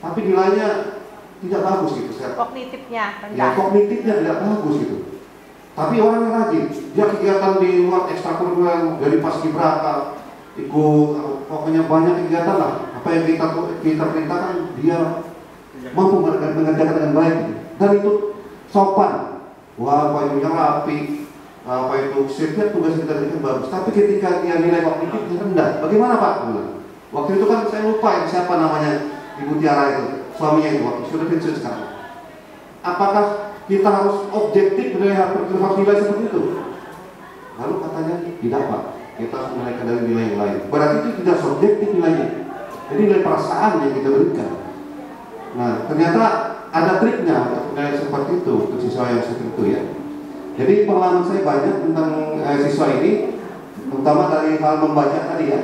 tapi nilainya tidak bagus gitu. Kognitifnya rendah. Ya kognitifnya tidak bagus gitu. Tapi orang yang rajin, dia kegiatan di luar ekstrakurikuler dari paskibraka, ikut pokoknya banyak kegiatan lah. Apa yang kita perintahkan dia mampu mengerjakan dengan baik gitu. Dan itu sopan. Wah, apa itu yang rapi, apa itu setiap tugas kita itu bagus. Tapi ketika dia nilai kognitifnya rendah, bagaimana Pak? Waktu itu kan saya lupa siapa namanya Ibu Tiara itu, suaminya itu waktu sudah pensiun sekarang. Apakah kita harus objektif harus nilai seperti itu? Lalu katanya tidak Pak, kita harus menaikkan dari nilai yang lain. Berarti itu tidak subjektif nilainya. Jadi nilai perasaan yang kita berikan. Nah ternyata ada triknya untuk nilai seperti itu untuk siswa yang seperti itu ya. Jadi pengalaman saya banyak tentang siswa ini, terutama dari hal membaca tadi ya.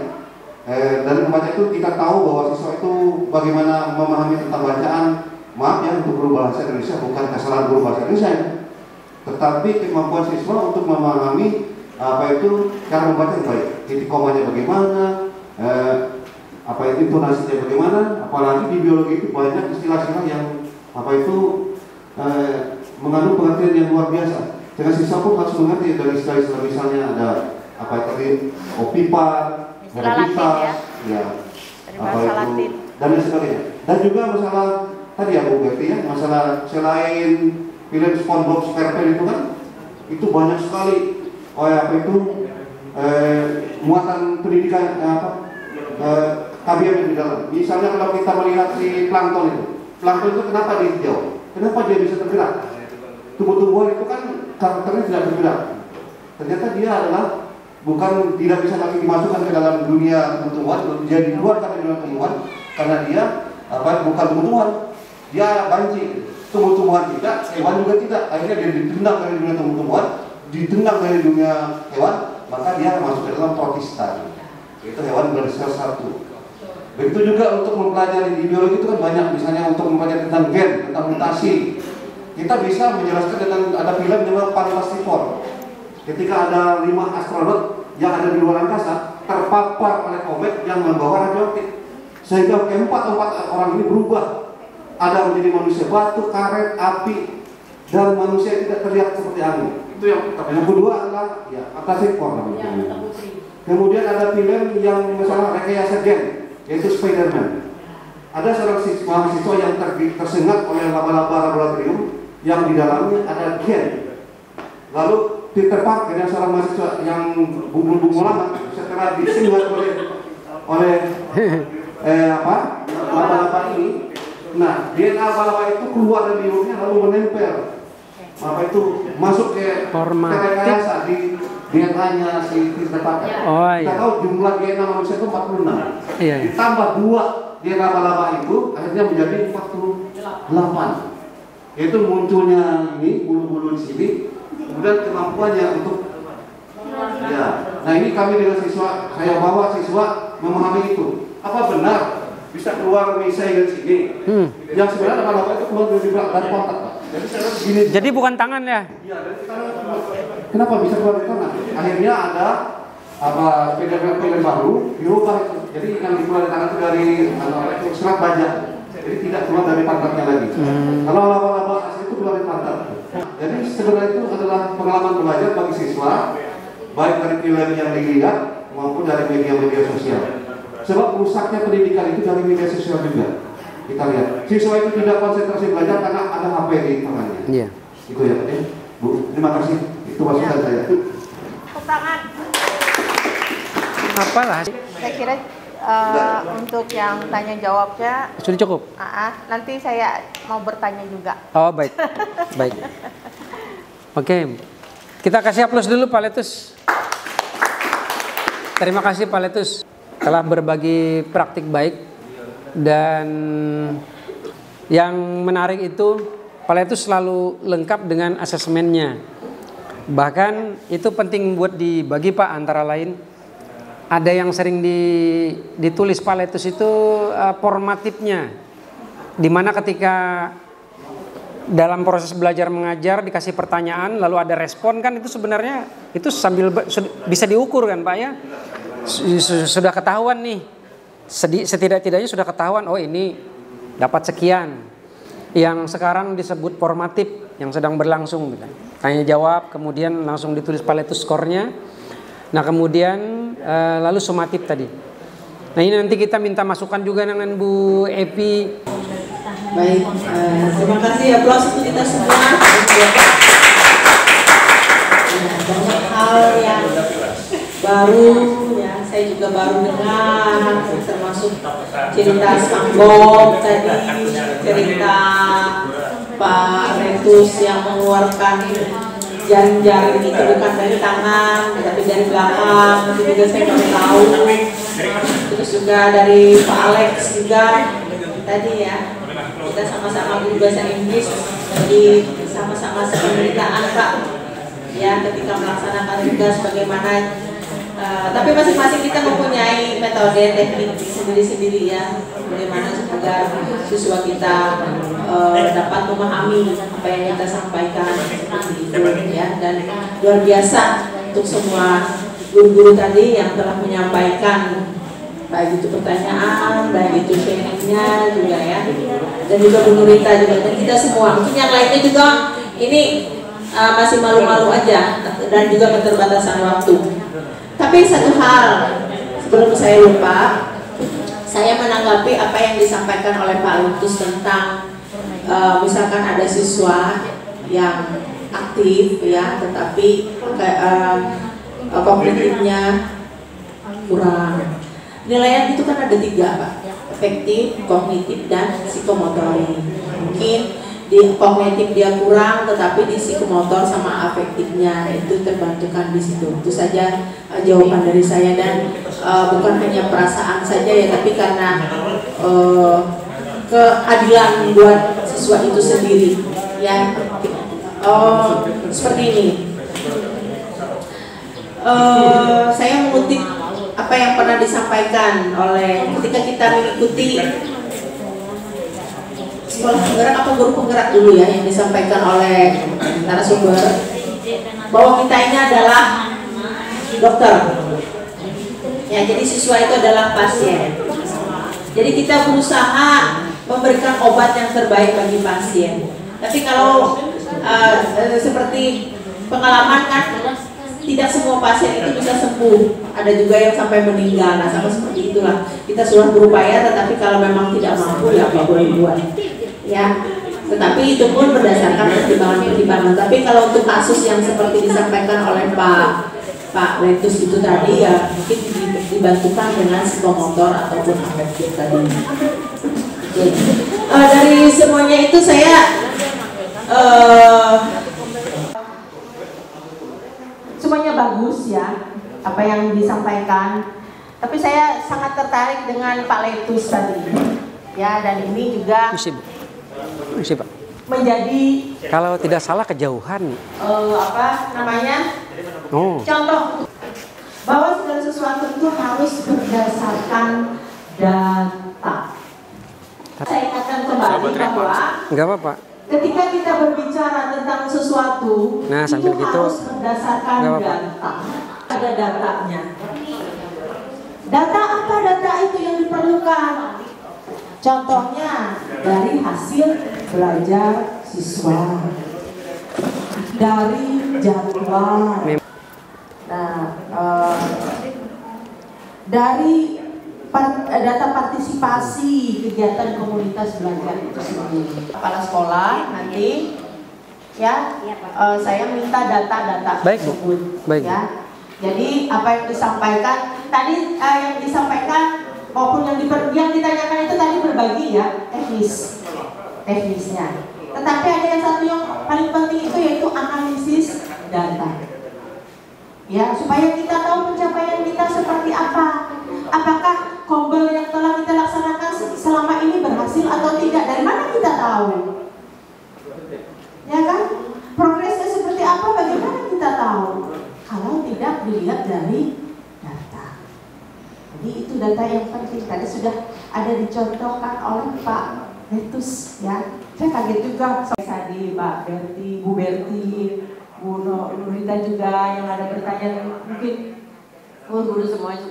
Dari membaca itu kita tahu bahwa siswa itu bagaimana memahami tentang bacaan. Maaf ya, untuk guru bahasa Indonesia bukan kesalahan guru bahasa Indonesia ya. Tetapi kemampuan siswa untuk memahami apa itu cara membaca yang baik, titik komanya bagaimana, apa itu intonasinya bagaimana. Apalagi di biologi itu banyak istilah-istilah yang apa itu mengandung pengertian yang luar biasa. Dengan siswa pun harus mengerti dari istilah-istilah, misalnya ada apa tadi opipar, herbita, ya, apa itu Latin, dan lain sebagainya. Dan juga masalah tadi ya Bu Gerti ya, masalah selain film SpongeBob SquarePants itu kan, itu banyak sekali apa itu muatan pendidikan KBM yang di dalam. Misalnya kalau kita melihat si plankton itu kenapa dia hijau? Kenapa dia bisa tergerak? Tumbuh-tumbuhan itu kan karakternya tidak bergerak. Ternyata dia adalah bukan tidak bisa lagi dimasukkan ke dalam dunia tumbuh-tumbuhan, dia dikeluarkan dari dunia tumbuhan karena dia bukan tumbuh-tumbuhan. Dia banci, tumbuh-tumbuhan tidak, hewan juga tidak. Akhirnya dia ditendang dari dunia tumbuh-tumbuhan, ditendang dari dunia hewan, maka dia masuk ke dalam protista. Itu hewan bersel satu. Begitu juga untuk mempelajari di biologi itu kan banyak, misalnya untuk mempelajari tentang gen, tentang mutasi. Kita bisa menjelaskan dengan ada film namanya Fantastic Four. Ketika ada 5 astronot yang ada di luar angkasa terpapar oleh komet yang membawa radioaktif, sehingga keempat orang ini berubah. Ada menjadi manusia batu, karet, api, dan manusia tidak terlihat seperti angin. Itu yang pertama. Yang kedua adalah ya Fantastic Four. Kemudian ada film yang masalah rekayasa gen, yaitu Spider-Man. Ada seorang mahasiswa yang tersengat oleh laba-laba laboratorium yang di dalamnya ada gen. Lalu Peter Parker yang seorang mahasiswa yang bungu-bungu lama setelah disengat oleh laba-laba ini. Nah, DNA laba-laba itu keluar dari hidungnya lalu menempel. Apa itu masuk ke rekayasa di DNA-nya si Peter Parker. Kita tahu jumlah DNA manusia itu 46. Ditambah 2 DNA laba-laba itu akhirnya menjadi 48. Itu munculnya ini bulu-bulu di sini, kemudian kemampuannya untuk ya. Nah ini kami dengan siswa, saya bawa siswa memahami itu. Apa benar bisa keluar misai dari sini? Yang sebenarnya laba-laba itu keluar dari kontak. Jadi bukan tangan ya? Iya, dari tangan. Kenapa bisa keluar dari tangan? Akhirnya ada film baru dirubah itu. Jadi yang keluar dari tangan itu dari serat baja. Jadi tidak keluar dari pantatnya lagi. Kalau laba-laba asli itu keluar dari pantat. Jadi sebenarnya itu adalah pengalaman belajar bagi siswa, baik dari film yang dilihat maupun dari media-media sosial. Sebab rusaknya pendidikan itu dari media sosial juga. Kita lihat, siswa itu tidak konsentrasi belajar karena ada HP di tangannya. Iya. Itu ya, Bu. Terima kasih. Itu masukan saya. Tepuk tangan. Apalah? Saya kira untuk yang tanya jawabnya sudah cukup. Nanti saya mau bertanya juga. Oh baik, baik. Oke, kita kasih aplaus dulu Pak Letus. Terima kasih Pak Letus telah berbagi praktik baik. Dan yang menarik itu Pak Letus selalu lengkap dengan asesmennya. Bahkan itu penting buat dibagi Pak, antara lain ada yang sering ditulis Pak Letus itu formatifnya, dimana ketika dalam proses belajar mengajar dikasih pertanyaan lalu ada respon, kan itu sebenarnya itu sambil bisa diukur kan Pak ya, sudah ketahuan nih, setidak-tidaknya sudah ketahuan, oh ini dapat sekian. Yang sekarang disebut formatif yang sedang berlangsung, tanya jawab kemudian langsung ditulis Pak Letus skornya. Nah kemudian lalu sumatif tadi. Nah ini nanti kita minta masukan juga dengan Bu Epi. Baik, terima kasih aplaus untuk kita semua. Banyak hal yang baru ya, saya juga baru dengar, termasuk cerita SpongeBob tadi, cerita Pak Letus yang mengeluarkan jaring-jaring itu bukan dari tangan tapi dari belakang, itu juga saya baru tahu. Terus juga dari Pak Alex juga tadi ya, kita sama-sama guru bahasa Inggris, jadi sama-sama sependeritaan Pak ya ketika melaksanakan tugas bagaimana. Tapi masing-masing kita mempunyai metode teknik sendiri-sendiri ya, bagaimana agar siswa kita dapat memahami apa yang kita sampaikan seperti itu ya. Dan luar biasa untuk semua guru-guru tadi yang telah menyampaikan, baik itu pertanyaan, baik itu sharingnya juga ya, dan juga Bu Nurita juga, dan kita semua. Mungkin yang lainnya juga ini masih malu-malu aja dan juga keterbatasan waktu. Tapi satu hal sebelum saya lupa, saya menanggapi apa yang disampaikan oleh Pak Letus tentang misalkan ada siswa yang aktif ya, tetapi kognitifnya kurang. Penilaian itu kan ada 3 Pak, efektif, kognitif, dan psikomotorik. Mungkin di kognitif dia kurang, tetapi di psikomotor sama afektifnya itu terbantukan di situ. Itu saja jawaban dari saya, dan bukan hanya perasaan saja ya, tapi karena keadilan buat siswa itu sendiri ya. Seperti ini, saya mengutip apa yang pernah disampaikan oleh ketika kita mengikuti sekolah penggerak atau guru penggerak dulu ya, yang disampaikan oleh narasumber bahwa kita ini adalah dokter ya, jadi siswa itu adalah pasien. Jadi kita berusaha memberikan obat yang terbaik bagi pasien. Tapi kalau seperti pengalaman kan, tidak semua pasien itu bisa sembuh, ada juga yang sampai meninggal. Nah sama seperti itulah, kita sudah berupaya, tetapi kalau memang tidak mampu ya apa boleh buat ya. Tetapi itu pun berdasarkan pertimbangan-pertimbangan. Tapi kalau untuk kasus yang seperti disampaikan oleh Pak Letus itu tadi ya, mungkin dibantukan dengan psikomotor ataupun afektif tadi. Oke. Dari semuanya itu saya semuanya bagus ya, apa yang disampaikan. Tapi saya sangat tertarik dengan Pak Letus tadi ya, dan ini juga Pak, menjadi kalau tidak salah kejauhan nih. Apa namanya? Contoh bahwa segala sesuatu itu harus berdasarkan data. Saya ingatkan kembali bahwa nggak apa-apa, ketika kita berbicara tentang sesuatu, nah, itu gitu, harus berdasarkan data. Ada datanya. Data apa? Data itu yang diperlukan. Contohnya dari hasil belajar siswa, dari jadwal, dari data partisipasi kegiatan komunitas belajar itu sendiri. Kepala sekolah nanti ya, saya minta data-data tersebut. Baik. Ya. Jadi apa yang disampaikan tadi, yang disampaikan maupun yang ditanyakan itu tadi berbagi ya, teknisnya. Tetapi ada yang satu yang paling penting itu yaitu analisis data. Ya, supaya kita tahu pencapaian kita seperti apa. Apakah kombel yang telah kita laksanakan selama ini berhasil atau tidak? Dari mana kita tahu? Ya kan? Progresnya seperti apa? Bagaimana kita tahu? Kalau tidak dilihat dari data. Jadi itu data yang penting. Tadi sudah ada dicontohkan oleh Pak Letus, ya. Saya kaget juga. Saya di Pak Berti, Bu Berti, Bu Nurita juga yang ada bertanya, mungkin guru-guru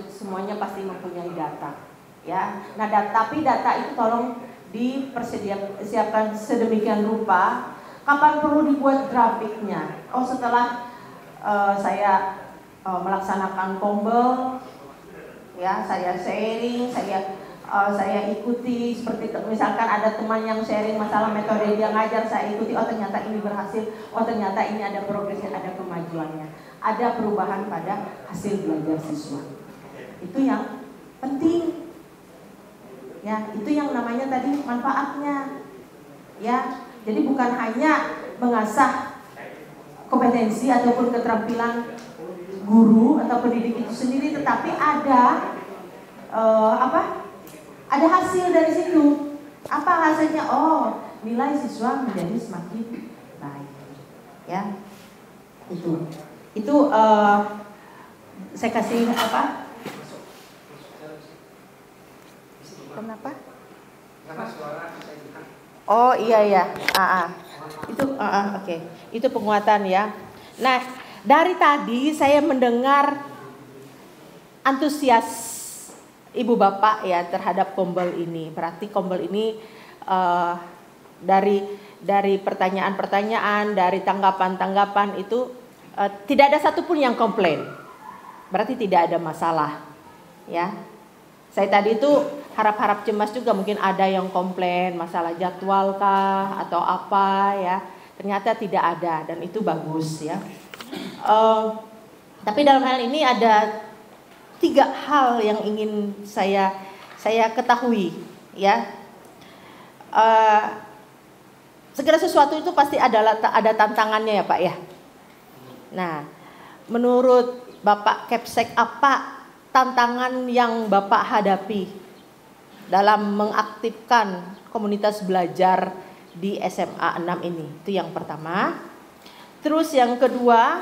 semuanya pasti mempunyai data, ya. Nah, tapi data itu tolong dipersiapkan sedemikian rupa. Kapan perlu dibuat grafiknya? Oh, setelah saya melaksanakan kombel, ya, saya sharing, saya ikuti, seperti misalkan ada teman yang sharing masalah metode dia ngajar, saya ikuti, oh ternyata ini berhasil, oh ternyata ini ada progresnya, ada kemajuannya, ada perubahan pada hasil belajar siswa. Itu yang penting, ya, itu yang namanya tadi manfaatnya, ya. Jadi bukan hanya mengasah kompetensi ataupun keterampilan guru atau pendidik itu sendiri, tetapi ada ada hasil dari situ. Apa hasilnya? Oh, nilai siswa menjadi semakin baik. Ya, itu saya kasih apa? Kenapa? Oh iya. Oke. Itu penguatan ya. Nah, dari tadi saya mendengar antusias Ibu Bapak ya terhadap kombel ini. Berarti kombel ini dari pertanyaan-pertanyaan, dari tanggapan-tanggapan itu tidak ada satupun yang komplain. Berarti tidak ada masalah. Ya. Saya tadi itu harap-harap cemas juga, mungkin ada yang komplain masalah jadwal kah atau apa ya. Ternyata tidak ada dan itu bagus ya. Tapi dalam hal ini ada 3 hal yang ingin saya ketahui ya. Segala sesuatu itu pasti ada tantangannya ya Pak ya. Nah, menurut Bapak Kepsek, apa tantangan yang Bapak hadapi dalam mengaktifkan komunitas belajar di SMA 6 ini? Itu yang pertama. Terus yang kedua,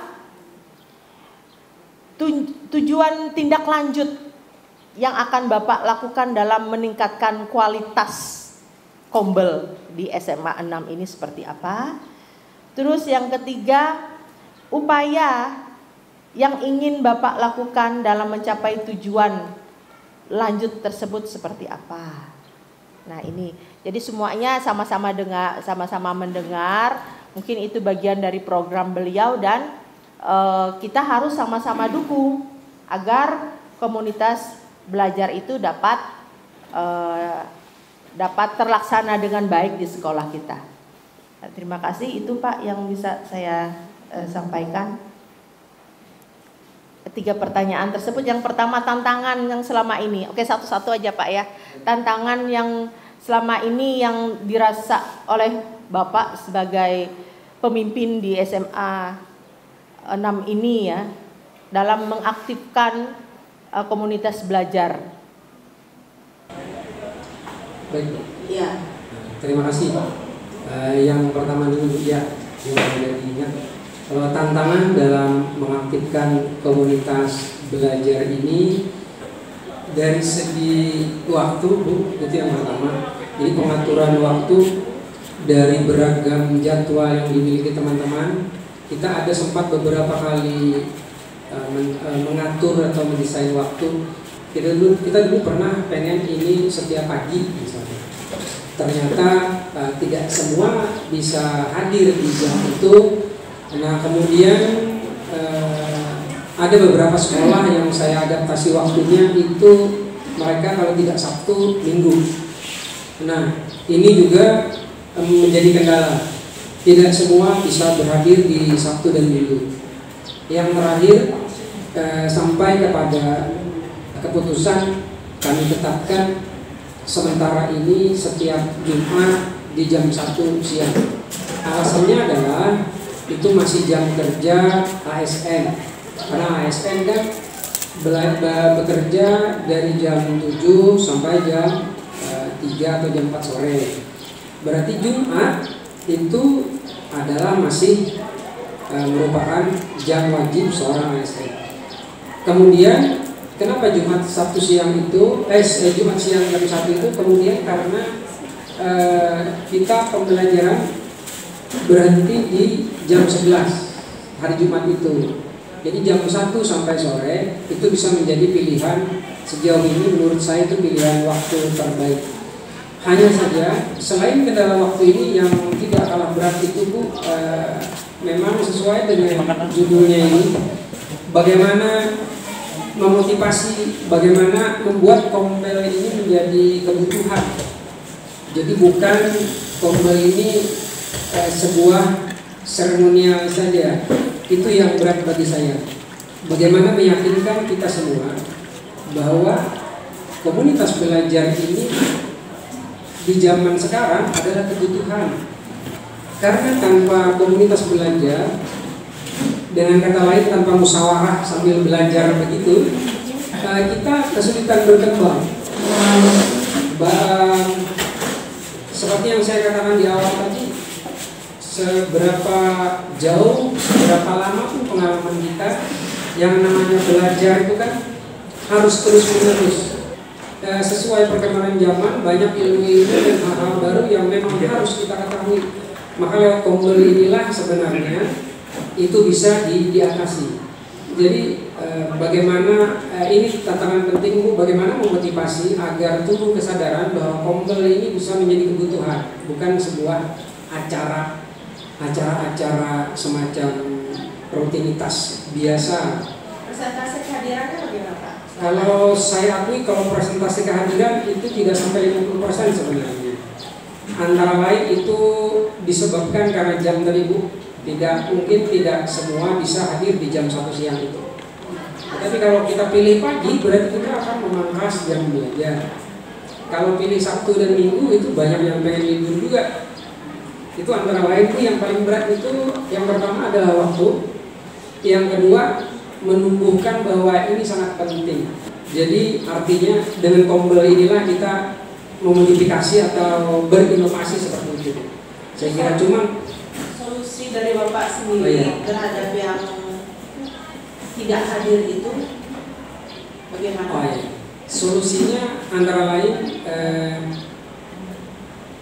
tujuan tindak lanjut yang akan Bapak lakukan dalam meningkatkan kualitas kombel di SMA 6 ini seperti apa? Terus yang ketiga, upaya yang ingin Bapak lakukan dalam mencapai tujuan lanjut tersebut seperti apa? Nah, ini jadi semuanya sama-sama mendengar. Mungkin itu bagian dari program beliau dan kita harus sama-sama dukung agar komunitas belajar itu dapat terlaksana dengan baik di sekolah kita. Nah, terima kasih, itu Pak yang bisa saya sampaikan. 3 pertanyaan tersebut. Yang pertama, tantangan yang selama ini. Oke, satu-satu aja Pak ya. Tantangan yang selama ini yang dirasa oleh Bapak sebagai pemimpin di SMA 6 ini ya, dalam mengaktifkan komunitas belajar. Baik. Iya. Terima kasih. Yang pertama dulu ya, yang sudah diingat. Tantangan dalam mengaktifkan komunitas belajar ini dari segi waktu, Bu, itu yang pertama. Jadi pengaturan waktu dari beragam jadwal yang dimiliki teman-teman. Kita ada sempat beberapa kali mengatur atau mendesain waktu. Kita dulu pernah pengen ini setiap pagi misalnya. Ternyata tidak semua bisa hadir di jam itu. Nah, kemudian ada beberapa sekolah yang saya adaptasi waktunya itu mereka kalau tidak Sabtu, Minggu. Nah, ini juga menjadi kendala. Tidak semua bisa berhadir di Sabtu dan Minggu. Yang terakhir sampai kepada keputusan kami tetapkan sementara ini setiap Jumat di jam 1 siang. Alasannya adalah itu masih jam kerja ASN, karena ASN kan bekerja dari jam 7 sampai jam 3 atau jam 4 sore. Berarti Jumat itu adalah masih merupakan jam wajib seorang ASN. Kemudian kenapa Jumat Sabtu siang itu Jumat siang jam 1 itu kemudian karena kita pembelajaran berhenti di jam 11 hari Jumat itu. Jadi jam 1 sampai sore itu bisa menjadi pilihan, sejauh ini menurut saya itu pilihan waktu terbaik. Hanya saja selain kendala waktu ini yang tidak kalah berat itu Bu, memang sesuai dengan judulnya ini, bagaimana memotivasi, bagaimana membuat kompel ini menjadi kebutuhan. Jadi bukan kompel ini sebuah seremonial saja. Itu yang berat bagi saya. Bagaimana meyakinkan kita semua bahwa komunitas belajar ini di zaman sekarang adalah kebutuhan. Karena tanpa komunitas belajar, dengan kata lain tanpa musyawarah sambil belajar begitu, kita kesulitan berkembang. Seperti yang saya katakan di awal tadi, seberapa jauh, seberapa lama pun pengalaman kita, yang namanya belajar itu kan harus terus menerus. Sesuai perkembangan zaman, banyak ilmu-ilmu dan hal-hal baru yang memang harus kita ketahui. Maka lewat kompel inilah sebenarnya itu bisa diatasi. Jadi bagaimana ini tantangan penting Bu, bagaimana memotivasi agar tumbuh kesadaran bahwa kompel ini bisa menjadi kebutuhan, bukan sebuah acara-acara semacam rutinitas biasa. Persentase kehadirannya bagaimana Pak? Kalau saya akui kalau presentasi kehadiran itu tidak sampai 50% sebenarnya. Antara lain itu disebabkan karena jam tadi Bu, tidak semua bisa hadir di jam 1 siang itu. Tapi kalau kita pilih pagi berarti kita akan memangkas jam belajar. Kalau pilih Sabtu dan Minggu itu banyak yang pengen libur juga. Itu antara lain itu yang paling berat itu yang pertama adalah waktu, yang kedua menumbuhkan bahwa ini sangat penting. Jadi artinya dengan kompel inilah kita memodifikasi atau berinovasi seperti itu. Saya kira cuma solusi dari Bapak sendiri terhadap yang tidak hadir itu bagaimana? Solusinya antara lain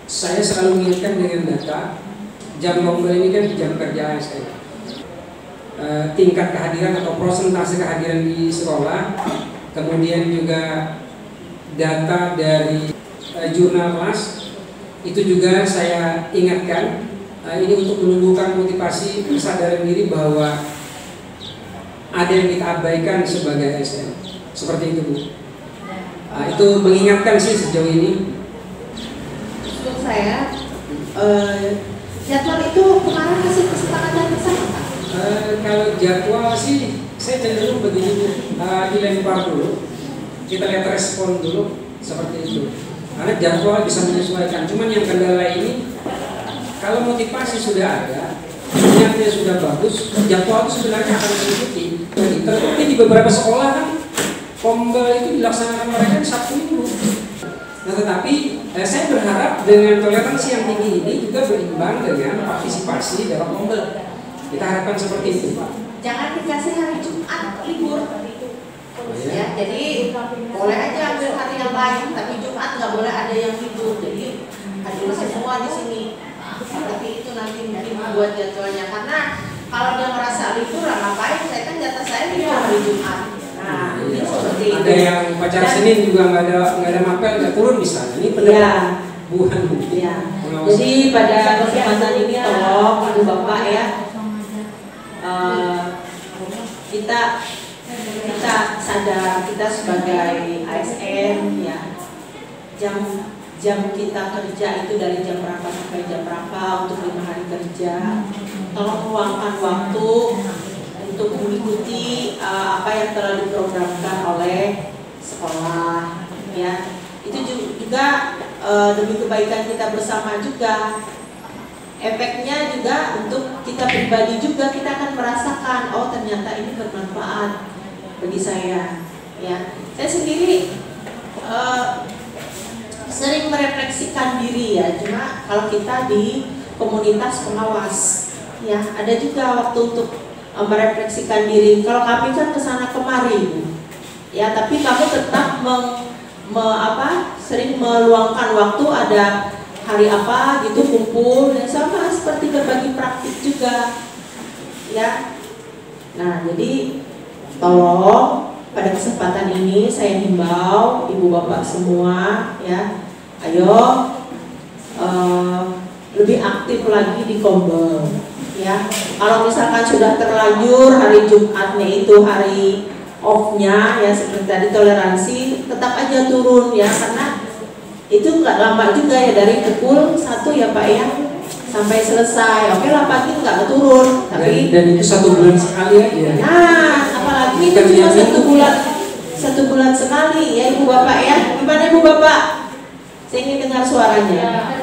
saya selalu mengingatkan dengan data. Jam kompel ini kan jam kerja ASN. Tingkat kehadiran atau persentase kehadiran di sekolah, kemudian juga data dari jurnal kelas itu juga saya ingatkan. Ini untuk menumbuhkan motivasi kesadaran diri bahwa ada yang kita abaikan sebagai ASN. Seperti itu Bu. Itu mengingatkan sih sejauh ini. Untuk saya jadwal itu kemarin masih kesepakatan bersama Pak? Kalau jadwal sih saya cenderung begini, dilempar dulu, kita lihat respon dulu seperti itu. Karena jadwal bisa menyesuaikan. Cuman yang kendala ini kalau motivasi sudah ada, niatnya sudah bagus, jadwal itu sebenarnya akan mengikuti. Terbukti di beberapa sekolah kan kompel itu dilaksanakan mereka di Sabtu Minggu. Nah, tetapi saya berharap dengan toleransi yang tinggi ini juga berimbang dengan partisipasi dalam kompel. Kita harapkan seperti itu. Jangan dikasih hari Jumat libur. Ya, jadi boleh aja ambil hari yang lain, tapi Jumat nggak boleh ada yang libur. Jadi hadir semua di sini. Seperti itu nanti mungkin buat jadwalnya. Karena kalau dia merasa libur, ngapain? Saya kan jatah saya libur hari Jumat. Nah, ini seperti itu. Ada yang upacara Senin juga nggak ada mapel, nggak turun bisa. Ini pendapat bukan. Ya. Jadi pada kesempatan ini tolong Ibu Bapak ya, kita sadar kita sebagai ASN ya, jam kita kerja itu dari jam berapa sampai jam berapa untuk 5 hari kerja. Tolong luangkan waktu untuk mengikuti apa yang telah diprogramkan oleh sekolah ya. Itu juga demi kebaikan kita bersama juga. Efeknya juga untuk kita pribadi juga, kita akan merasakan, oh ternyata ini bermanfaat bagi saya. Ya, saya sendiri sering merefleksikan diri ya, cuma kalau kita di komunitas pengawas, ya ada juga waktu untuk merefleksikan diri. Kalau kami kan kesana kemari, ya, tapi kamu tetap sering meluangkan waktu, ada hari apa gitu kumpul, dan sama seperti berbagi praktik juga, ya. Nah, jadi tolong pada kesempatan ini saya himbau ibu bapak semua, ya, ayo lebih aktif lagi di Kombel, ya. Kalau misalkan sudah terlanjur hari Jumatnya itu hari off-nya, ya seperti tadi toleransi, tetap aja turun ya, karena itu nggak lama juga ya, dari pukul 1 ya Pak ya sampai selesai. Oke lah pagi nggak turun, tapi dan itu 1 bulan sekali aja. Nah, apalagi itu cuma 1 bulan sekali ya Ibu Bapak ya. Gimana Ibu Bapak? Saya ingin dengar suaranya.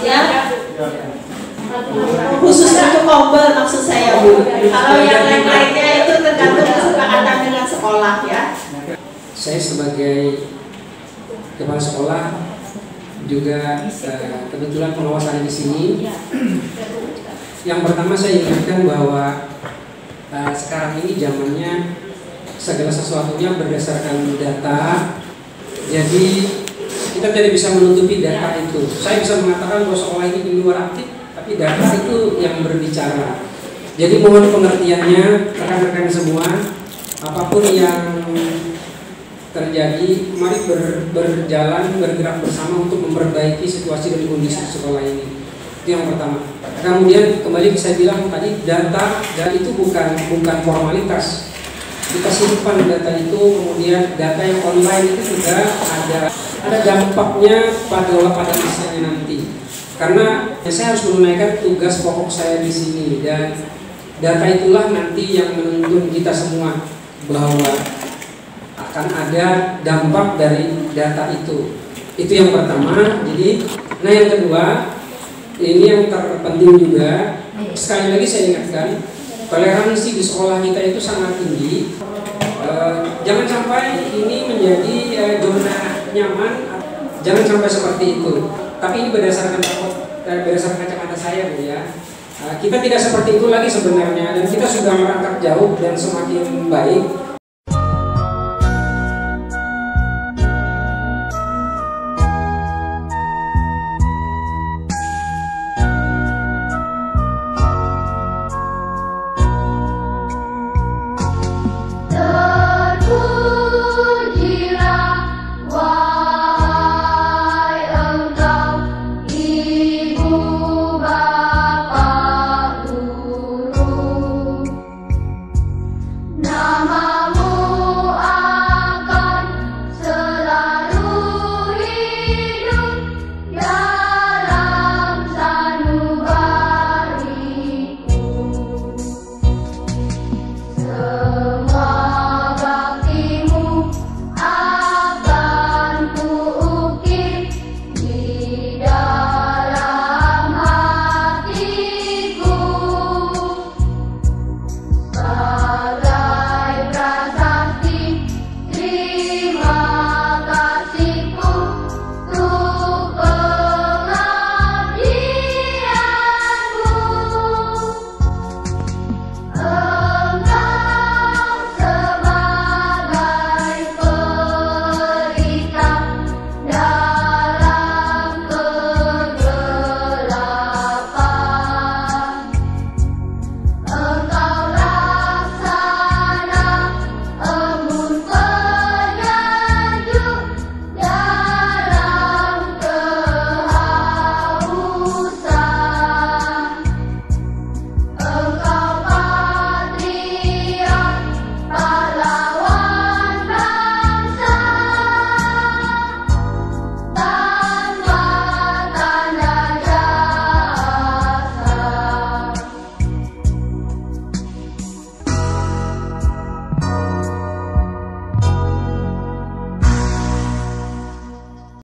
Ya. Khusus untuk Kombel maksud saya Bu. Kalau yang lain-lainnya itu tergantung kesepakatan dengan sekolah ya. Saya sebagai kepala sekolah juga kebetulan pengawasan di sini. Yang pertama saya ingatkan bahwa sekarang ini zamannya segala sesuatunya berdasarkan data. Jadi kita tidak bisa menutupi data itu. Saya bisa mengatakan bahwa sekolah ini di luar aktif, tapi data itu yang berbicara. Jadi mohon pengertiannya rekan-rekan semua, apapun yang terjadi, mari berjalan, bergerak bersama untuk memperbaiki situasi dan kondisi sekolah ini. Itu yang pertama. Kemudian kembali saya bilang tadi, data itu bukan formalitas. Kita simpan data itu, kemudian data yang online itu juga ada dampaknya pada misalnya nanti. Karena saya harus menunaikan tugas pokok saya di sini, dan data itulah nanti yang menuntun kita semua bahwa akan ada dampak dari data itu. Itu yang pertama. Jadi, nah yang kedua, ini yang terpenting juga. Sekali lagi saya ingatkan, toleransi di sekolah kita itu sangat tinggi. Jangan sampai ini menjadi zona nyaman. Jangan sampai seperti itu. Tapi ini berdasarkan kacamata saya, Bu ya. Kita tidak seperti itu lagi sebenarnya, dan kita sudah merangkak jauh dan semakin baik.